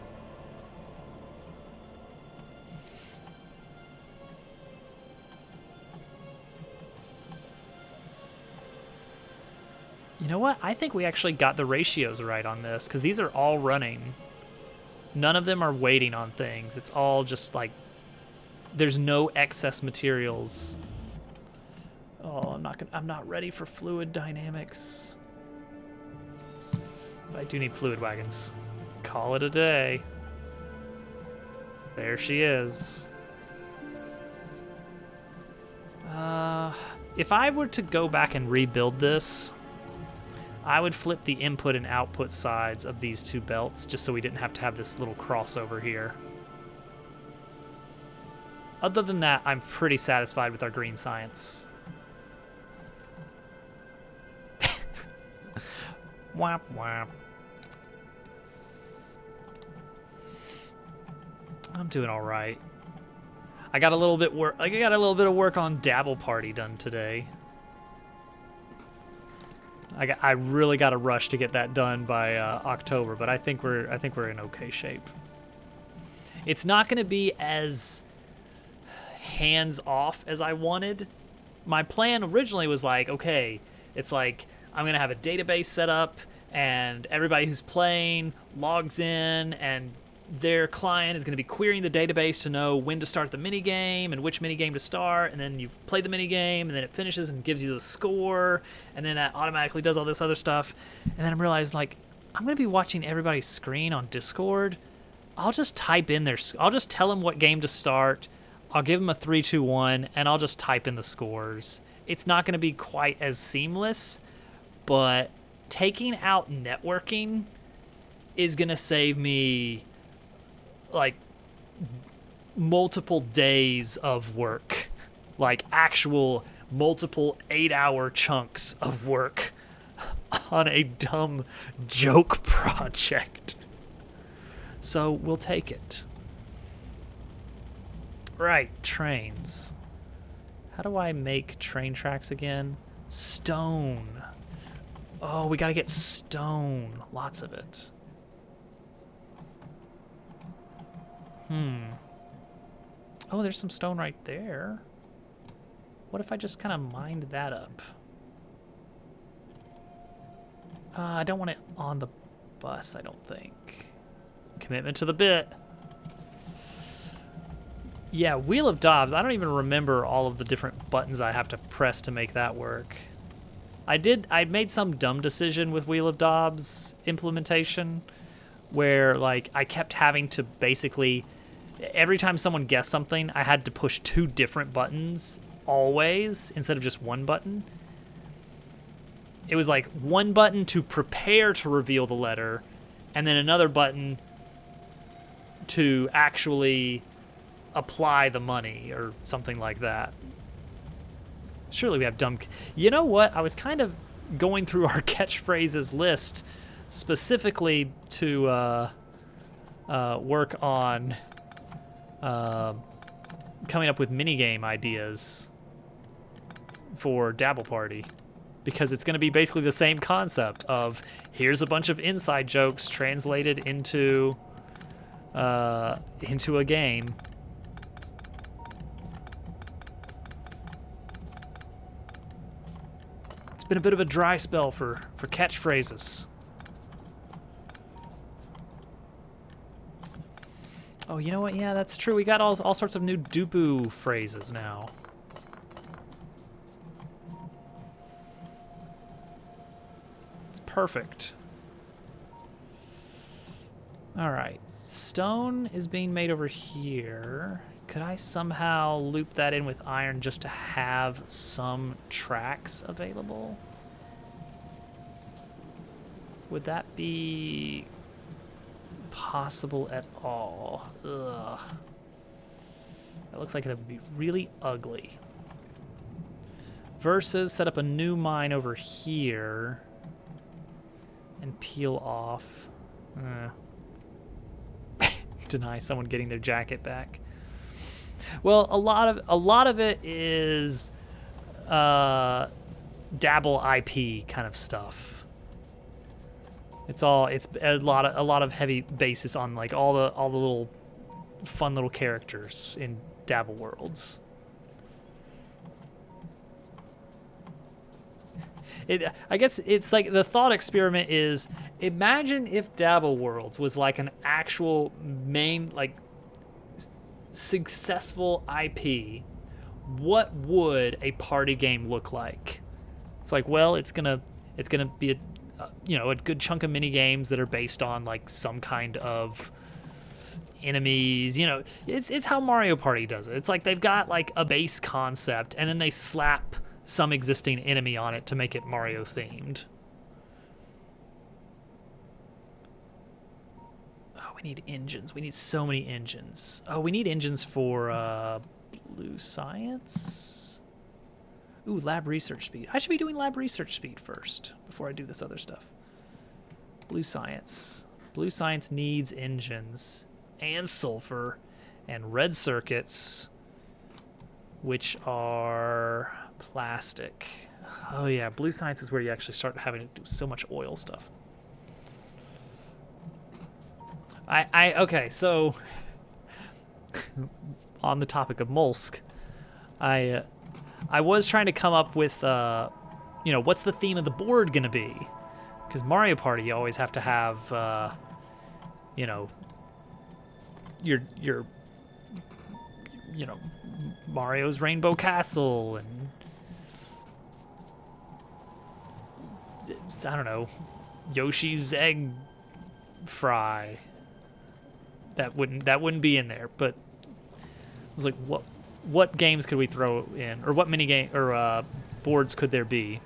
You know what? I think we actually got the ratios right on this, because these are all running. None of them are waiting on things. It's all just like, there's no excess materials. Oh, I'm not ready for fluid dynamics. But I do need fluid wagons. Call it a day. There she is. If I were to go back and rebuild this, I would flip the input and output sides of these two belts just so we didn't have to have this little crossover here. Other than that, I'm pretty satisfied with our green science. Whap whap. I'm doing all right. I got a little bit of work on Dabble Party done today. I really got to rush to get that done by October, but I think we're in okay shape. It's not going to be as hands off as I wanted. My plan originally was like, okay, it's like I'm going to have a database set up and everybody who's playing logs in and their client is going to be querying the database to know when to start the minigame and which minigame to start, and then you play the minigame, and then it finishes and gives you the score, and then that automatically does all this other stuff. And then I realized, like, I'm going to be watching everybody's screen on Discord. I'll just type in I'll just tell them what game to start. I'll give them a 3, 2, 1, and I'll just type in the scores. It's not going to be quite as seamless, but taking out networking is going to save me like multiple days of work, like actual multiple 8-hour chunks of work on a dumb joke project. So we'll take it. Right, trains. How do I make train tracks again? Stone. Oh, we gotta get stone. Lots of it. Oh, there's some stone right there. What if I just kind of mined that up? I don't want it on the bus, I don't think. Commitment to the bit. Yeah, Wheel of Dobbs. I don't even remember all of the different buttons I have to press to make that work. I made some dumb decision with Wheel of Dobbs implementation where like I kept having to basically every time someone guessed something, I had to push 2 different buttons always instead of just one button. It was like one button to prepare to reveal the letter and then another button to actually apply the money or something like that. Surely we have dumb... You know what? I was kind of going through our catchphrases list specifically to work on coming up with minigame ideas for Dabble Party. Because it's going to be basically the same concept of here's a bunch of inside jokes translated into a game. It's been a bit of a dry spell for catchphrases. Oh, you know what? Yeah, that's true. We got all sorts of new dupu phrases now. Perfect. All right, stone is being made over here. Could I somehow loop that in with iron just to have some tracks available? Would that be possible at all? Ugh. That looks like it would be really ugly. Versus set up a new mine over here. And peel off. Deny someone getting their jacket back. Well, a lot of it is Dabble IP kind of stuff. It's a lot of heavy basis on like all the little fun little characters in Dabble worlds. I guess it's like the thought experiment is imagine if Dabble Worlds was like an actual main like successful IP. What would a party game look like? It's like, well, it's gonna be a good chunk of mini games that are based on like some kind of enemies. It's how Mario Party does it. It's like they've got like a base concept and then they slap some existing enemy on it to make it Mario themed. Oh, we need engines. We need so many engines. Oh, we need engines for Blue Science. Ooh, lab research speed. I should be doing lab research speed first before I do this other stuff. Blue Science. Blue Science needs engines and sulfur and red circuits, which are plastic. Oh yeah, Blue Science is where you actually start having to do so much oil stuff. Okay, so on the topic of Molsk, I was trying to come up with what's the theme of the board gonna be? Because Mario Party, you always have to have your Mario's Rainbow Castle and I don't know, Yoshi's Egg Fry. That wouldn't be in there, but I was like, what games could we throw in, or what mini game or boards could there be?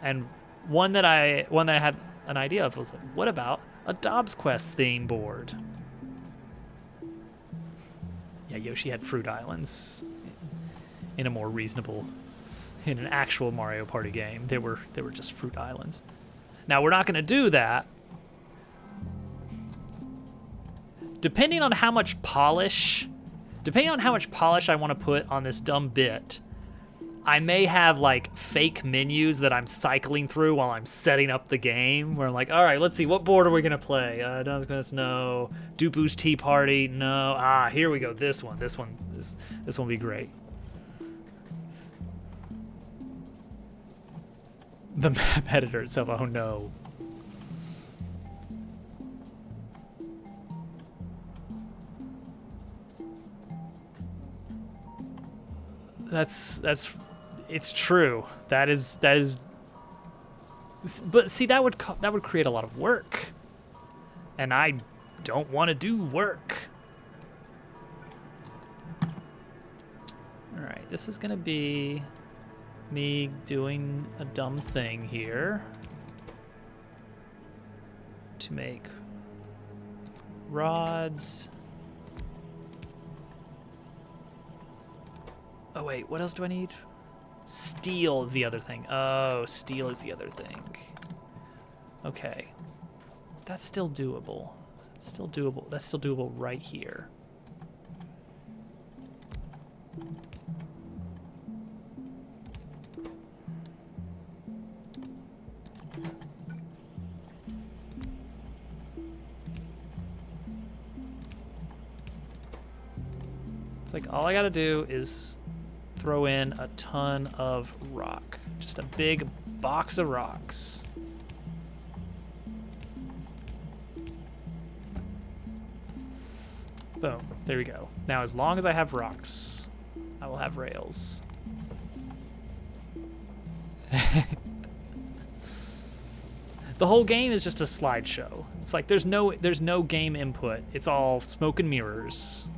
And one that I had an idea of was like, what about a Dobbs Quest theme board? Yeah, Yoshi had Fruit Islands in a more reasonable, in an actual Mario Party game. They were just Fruit Islands. Now we're not going to do that. Depending on how much polish I want to put on this dumb bit, I may have like fake menus that I'm cycling through while I'm setting up the game, where I'm like, all right, let's see, what board are we gonna play? Dunkus, no. Dupu's Tea Party, no. Ah, here we go. This one will be great. The map editor itself. Oh no. It's true. That is. But see, that would create a lot of work, and I don't want to do work. All right, this is gonna be me doing a dumb thing here to make rods. Oh wait, what else do I need? Steel is the other thing. Oh, steel is the other thing. Okay. That's still doable. That's still doable. That's still doable right here. It's like all I gotta do is throw in a ton of rock. Just a big box of rocks. Boom. There we go. Now, as long as I have rocks, I will have rails. The whole game is just a slideshow. It's like there's no game input. It's all smoke and mirrors.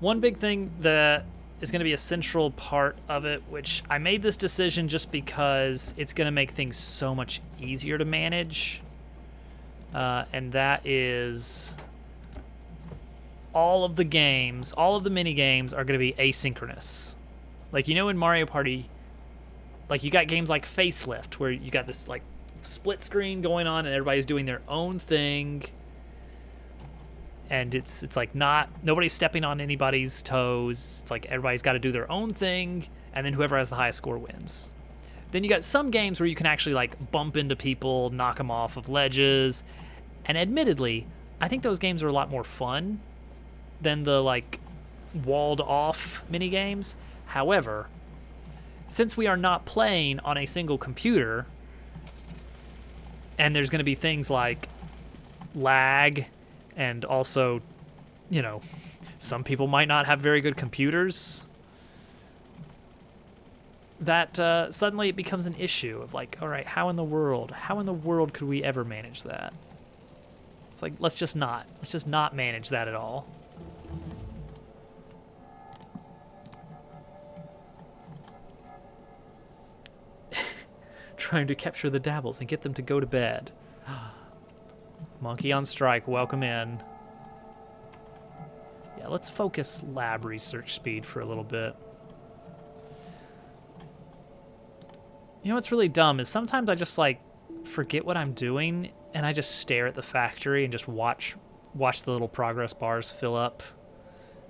One big thing that is going to be a central part of it, which I made this decision just because it's going to make things so much easier to manage, and that is all of the games, all of the mini games are going to be asynchronous. Like, you know, in Mario Party, like, you got games like Facelift where you got this like split screen going on and everybody's doing their own thing. And it's like nobody's stepping on anybody's toes. It's like everybody's got to do their own thing, and then whoever has the highest score wins. Then you got some games where you can actually like bump into people, knock them off of ledges, and admittedly, I think those games are a lot more fun than the like walled off mini games. However, since we are not playing on a single computer, and there's going to be things like lag. And also, you know, some people might not have very good computers. That suddenly it becomes an issue of like, all right, how in the world could we ever manage that? It's like, let's just not manage that at all. Trying to capture the dabbles and get them to go to bed. Monkey on strike, welcome in. Yeah, let's focus lab research speed for a little bit. You know what's really dumb is sometimes I just like forget what I'm doing and I just stare at the factory and just watch the little progress bars fill up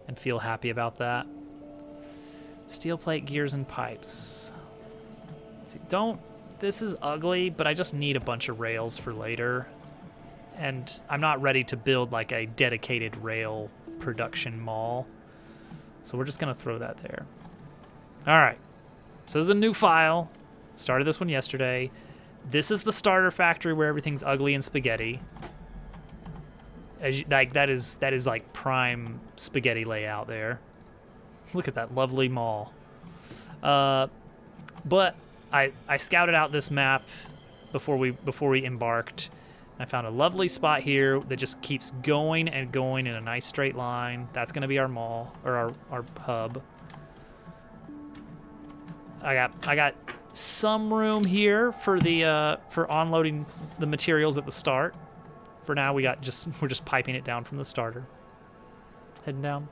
and feel happy about that. Steel plate, gears, and pipes. Let's see, this is ugly, but I just need a bunch of rails for later. And I'm not ready to build like a dedicated rail production mall. So we're just gonna throw that there. All right, so this is a new file. Started this one yesterday. This is the starter factory where everything's ugly and spaghetti. That is like prime spaghetti layout there. Look at that lovely mall. But I scouted out this map before we embarked. I found a lovely spot here that just keeps going and going in a nice straight line. That's gonna be our mall, or our hub. I got some room here for the for unloading the materials at the start. For now, we're just piping it down from the starter. Heading down.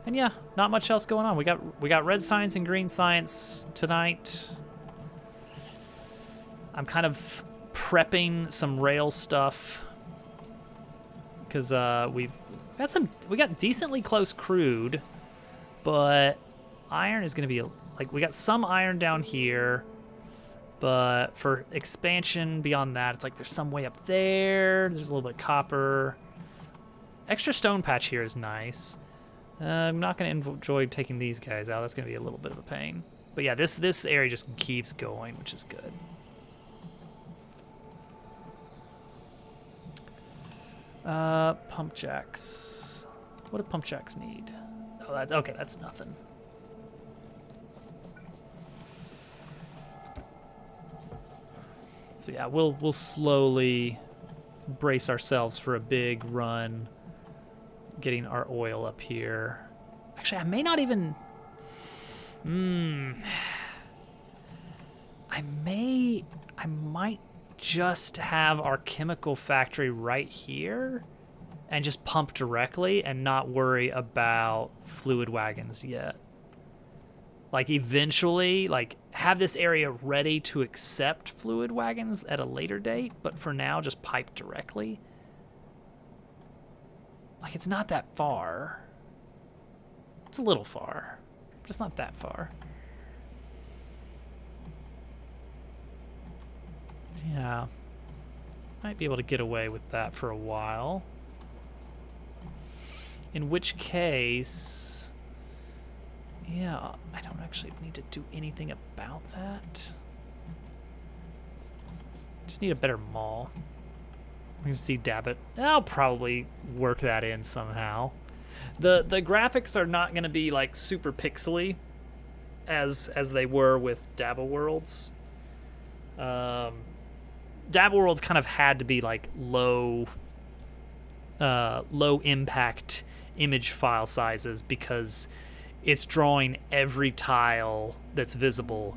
And yeah, not much else going on. We got red science and green science tonight. I'm kind of prepping some rail stuff because we got decently close crude, but iron is going to be like we got some iron down here, but for expansion beyond that, it's like there's some way up there. There's a little bit of copper. Extra stone patch here is nice. I'm not going to enjoy taking these guys out. That's going to be a little bit of a pain. But yeah, this area just keeps going, which is good. Pump jacks. What do pump jacks need? Oh, that's okay. That's nothing. So yeah, we'll slowly brace ourselves for a big run, getting our oil up here. Actually, I may not even. I might just have our chemical factory right here and just pump directly and not worry about fluid wagons yet. Like eventually, like have this area ready to accept fluid wagons at a later date, but for now, just pipe directly. Like it's not that far. It's a little far, but it's not that far. Yeah, might be able to get away with that for a while. In which case, yeah, I don't actually need to do anything about that. Just need a better mall. We can see Dabbit. I'll probably work that in somehow. The graphics are not going to be like super pixely as they were with Dabble Worlds. Dabble Worlds kind of had to be like low impact image file sizes because it's drawing every tile that's visible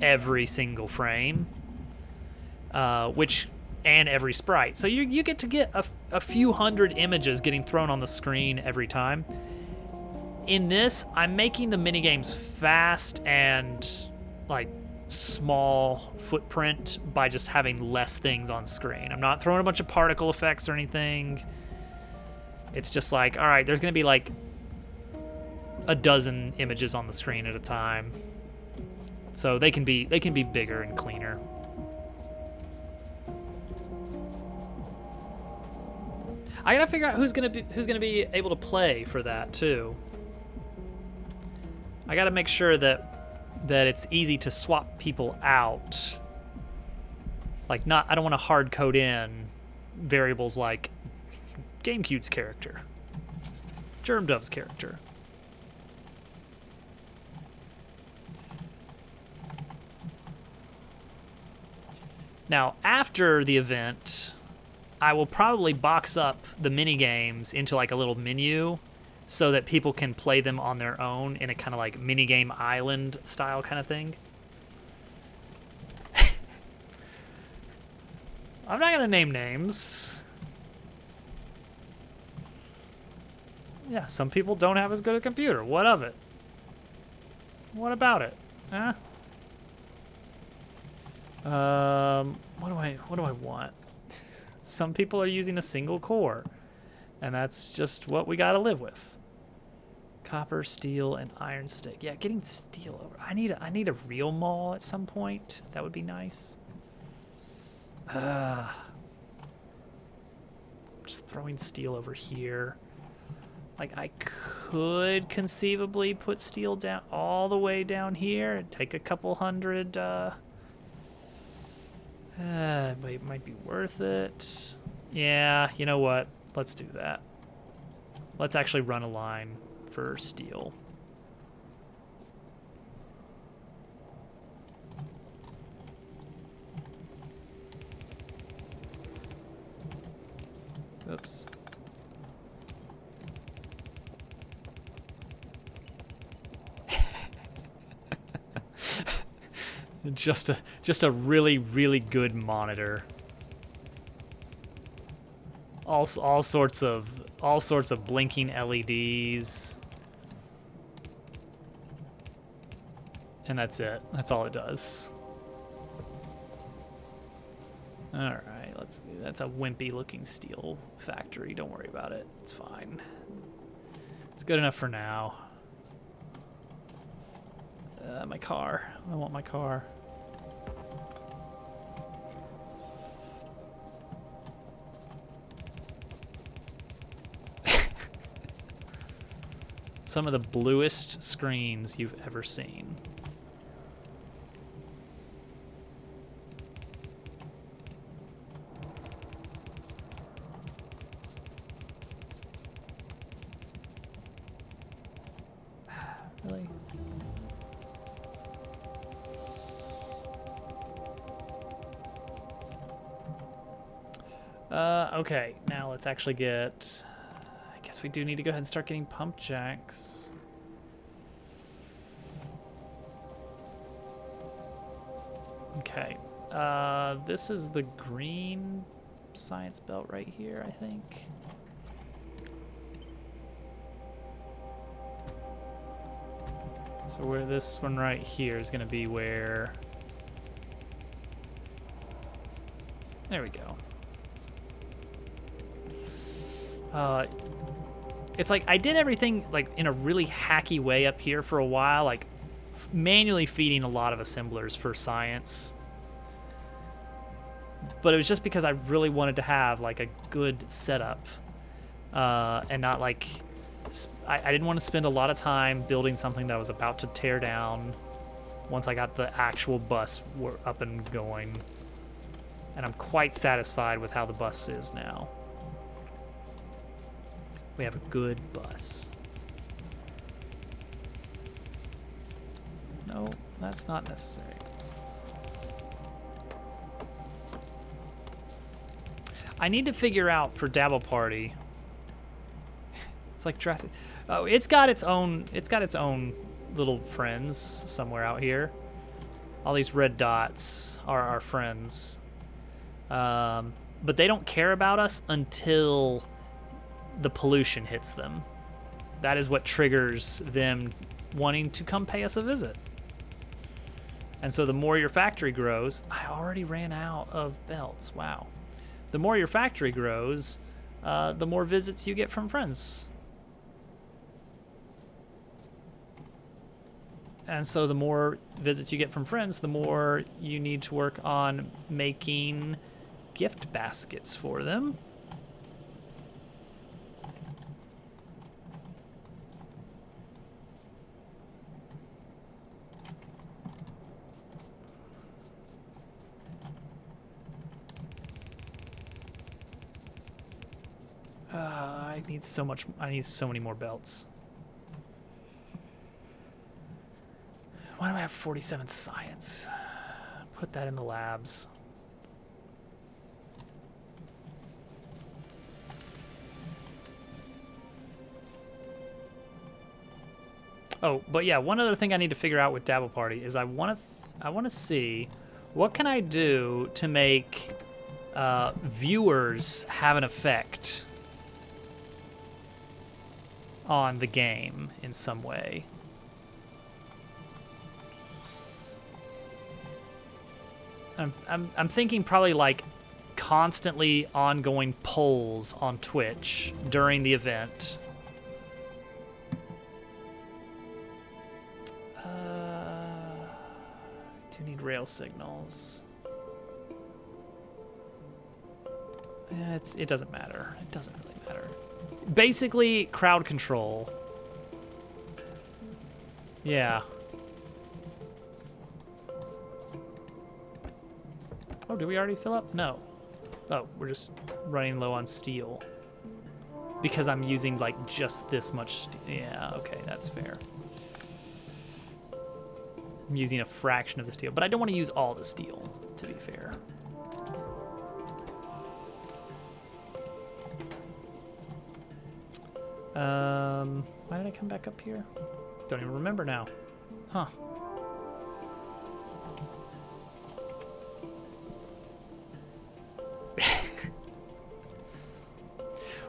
every single frame, and every sprite. So you get to get a few hundred images getting thrown on the screen every time. In this, I'm making the minigames fast and like small footprint by just having less things on screen. I'm not throwing a bunch of particle effects or anything. It's just like, all right, there's gonna be like a dozen images on the screen at a time, so they can be bigger and cleaner. I gotta figure out who's gonna be able to play for that too. I gotta make sure that it's easy to swap people out. Like I don't want to hard code in variables like GameCube's character, GermDove's character. Now, after the event, I will probably box up the mini games into like a little menu so that people can play them on their own in a kind of like minigame island style kind of thing. I'm not gonna name names. Yeah, some people don't have as good a computer. What of it? What about it? Huh? What do I want? Some people are using a single core, and that's just what we gotta live with. Copper, steel, and iron stick. Yeah, getting steel over. I need a real mall at some point. That would be nice. Just throwing steel over here. Like I could conceivably put steel down all the way down here and take a couple hundred. It might be worth it. Yeah, you know what? Let's do that. Let's actually run a line for steel. Oops. Just a really, really good monitor. All sorts of blinking LEDs. And that's it. That's all it does. All right, let's. That's a wimpy looking steel factory. Don't worry about it. It's fine. It's good enough for now. My car. I want my car. Some of the bluest screens you've ever seen. Really? Okay, now let's actually get... I guess we do need to go ahead and start getting pump jacks. Okay, this is the green science belt right here, I think. So where this one right here is going to be where... There we go. It's like I did everything like in a really hacky way up here for a while, like manually feeding a lot of assemblers for science. But it was just because I really wanted to have like a good setup and not like I didn't want to spend a lot of time building something that I was about to tear down once I got the actual bus up and going. And I'm quite satisfied with how the bus is now. We have a good bus. No, that's not necessary. I need to figure out for Dabble Party. It's like Jurassic. Oh, it's got its own little friends somewhere out here. All these red dots are our friends. But they don't care about us until the pollution hits them. That is what triggers them wanting to come pay us a visit. And so the more your factory grows, I already ran out of belts. Wow. The more your factory grows, the more visits you get from friends. And so the more visits you get from friends, the more you need to work on making gift baskets for them. I need so many more belts. Why do I have 47 science? Put that in the labs. Oh, but yeah, one other thing I need to figure out with Dabble Party is I want to see what can I do to make viewers have an effect on the game in some way. I'm thinking probably like constantly ongoing polls on Twitch during the event. Do need rail signals. It doesn't matter. It doesn't really matter. Basically, crowd control. Yeah. Oh, did we already fill up? No. Oh, we're just running low on steel. Because I'm using, like, just this much steel. Yeah, okay, that's fair. I'm using a fraction of the steel, but I don't want to use all the steel, to be fair. Why did I come back up here? Don't even remember now. Huh.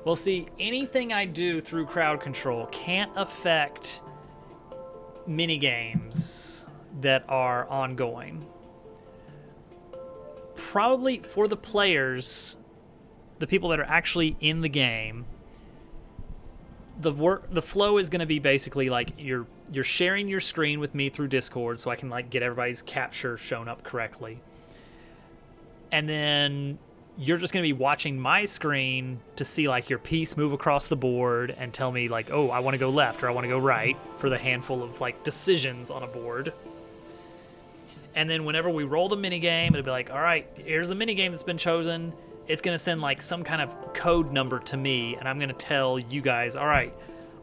Well, see, anything I do through crowd control can't affect minigames that are ongoing. probably for the players, the people that are actually in the game, the flow is going to be basically like you're sharing your screen with me through Discord, so I can like get everybody's capture shown up correctly, and then you're just going to be watching my screen to see like your piece move across the board and tell me like, oh, I want to go left or I want to go right for the handful of like decisions on a board. And then whenever we roll the minigame, it'll be like, all right, here's the minigame that's been chosen. It's going to send like some kind of code number to me, and I'm going to tell you guys, all right,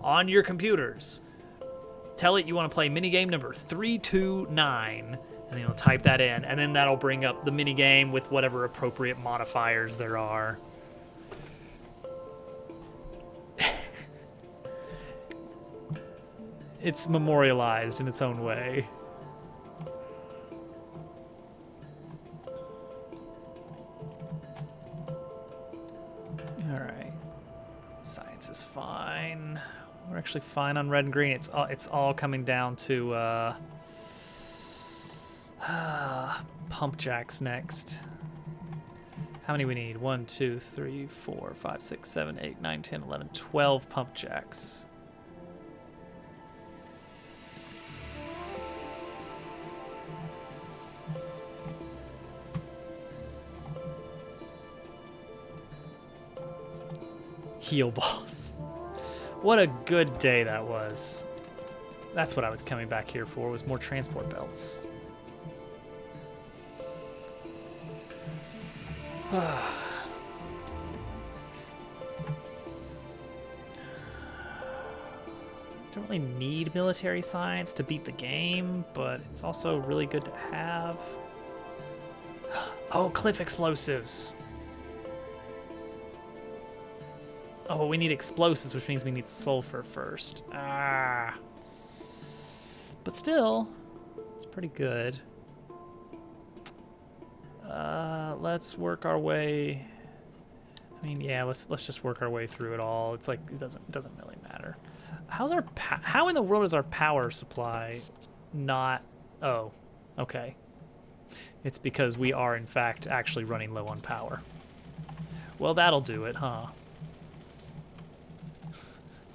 on your computers, tell it you want to play minigame number 329, and then you'll type that in, and then that'll bring up the minigame with whatever appropriate modifiers there are. It's memorialized in its own way. Alright. Science is fine. We're actually fine on red and green. It's all coming down to pump jacks next. How many we need? 1, 2, 3, 4, 5, 6, 7, 8, 9, 10, 11, 12 pump jacks. Heal balls. What a good day that was. That's what I was coming back here for, was more transport belts. Don't really need military science to beat the game, but it's also really good to have. Oh, cliff explosives. Oh, but we need explosives, which means we need sulfur first. Ah. But still, it's pretty good. Let's work our way. I mean, yeah, let's just work our way through it all. It's like it doesn't really matter. How in the world is our power supply not? Oh, okay. It's because we are in fact actually running low on power. Well, that'll do it, huh?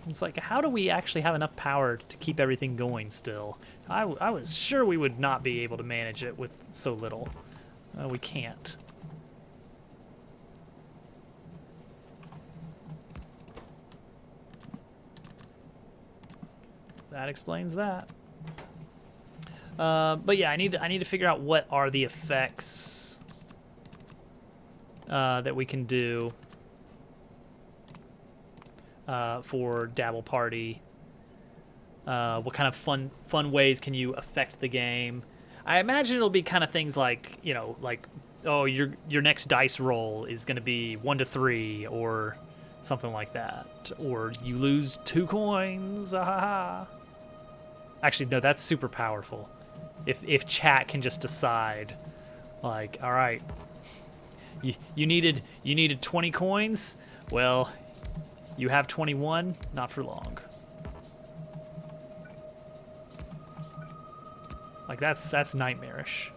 It's like, how do we actually have enough power to keep everything going still? I was sure we would not be able to manage it with so little. We can't. That explains that. But yeah, I need to figure out what are the effects that we can do for Dabble Party. What kind of fun ways can you affect the game? I imagine it'll be kind of things like, you know, like, oh, your next dice roll is going to be 1 to 3 or something like that, or you lose 2 coins. Actually, no, that's super powerful. If chat can just decide, like, all right, you needed 20 coins. Well, you have 21. Not for long. Like that's nightmarish.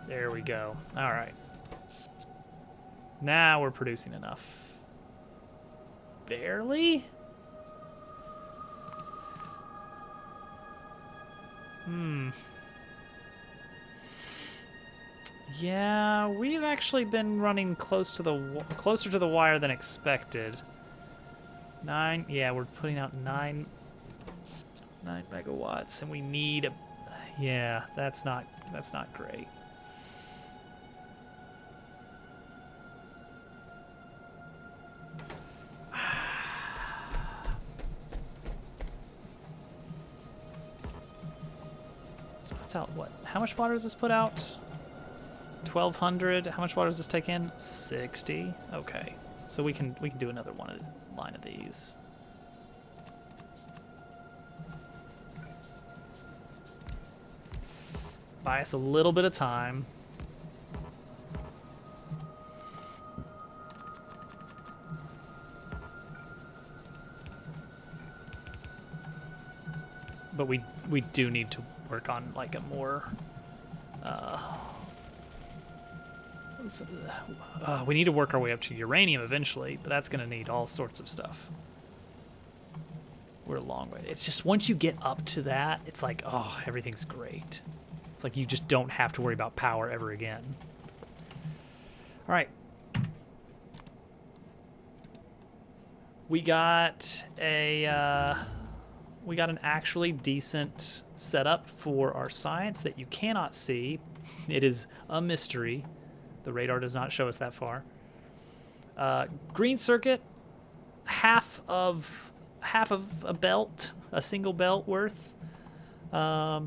There we go. All right. Now we're producing enough. Barely? Yeah, we've actually been running closer to the wire than expected. 9, yeah, we're putting out 9 megawatts, and we need yeah, that's not great. This puts out what? How much water does this put out? 1,200. How much water does this take in? 60. Okay, so we can do another line of these. Buy us a little bit of time. but we do need to work on like a more. We need to work our way up to uranium eventually, but that's going to need all sorts of stuff. We're a long way. It's just once you get up to that, it's like, oh, everything's great. It's like you just don't have to worry about power ever again. All right. We got an actually decent setup for our science that you cannot see. It is a mystery. The radar does not show us that far. Green circuit, half of a belt, a single belt worth. Where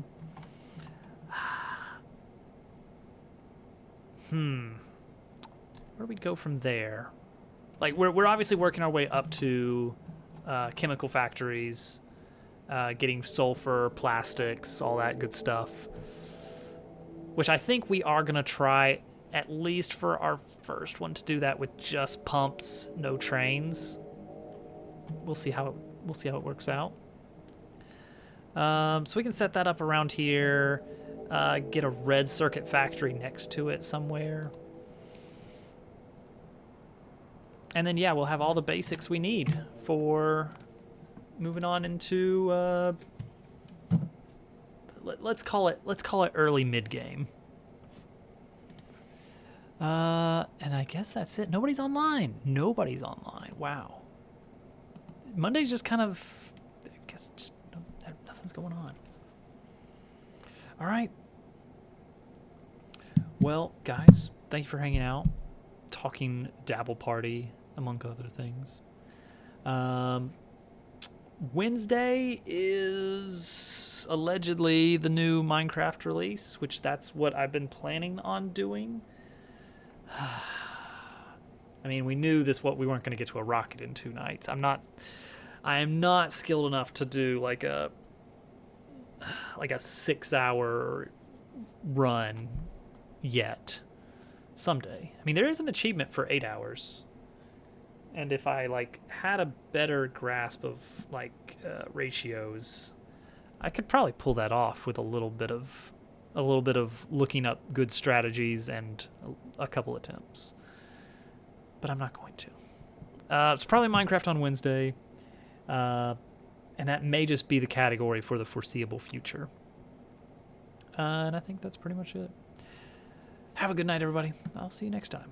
do we go from there? Like we're obviously working our way up to chemical factories, getting sulfur, plastics, all that good stuff. Which I think we are gonna try, at least for our first one, to do that with just pumps, no trains. We'll see how it works out. So we can set that up around here. Get a red circuit factory next to it somewhere. And then, yeah, we'll have all the basics we need for moving on into, let's call it early mid-game. And I guess that's it. Nobody's online. Wow. Monday's just kind of, I guess, just nothing's going on. All right. Well, guys, thank you for hanging out, talking Dabble Party, among other things. Wednesday is allegedly the new Minecraft release, which that's what I've been planning on doing. I mean, we knew we weren't going to get to a rocket in 2 nights. I am not skilled enough to do like a 6-hour run yet. Someday. I mean, there is an achievement for 8 hours. And if I had a better grasp of ratios, I could probably pull that off with a little bit of looking up good strategies and a couple attempts. But I'm not going to. It's probably Minecraft on Wednesday. And that may just be the category for the foreseeable future. And I think that's pretty much it. Have a good night, everybody. I'll see you next time.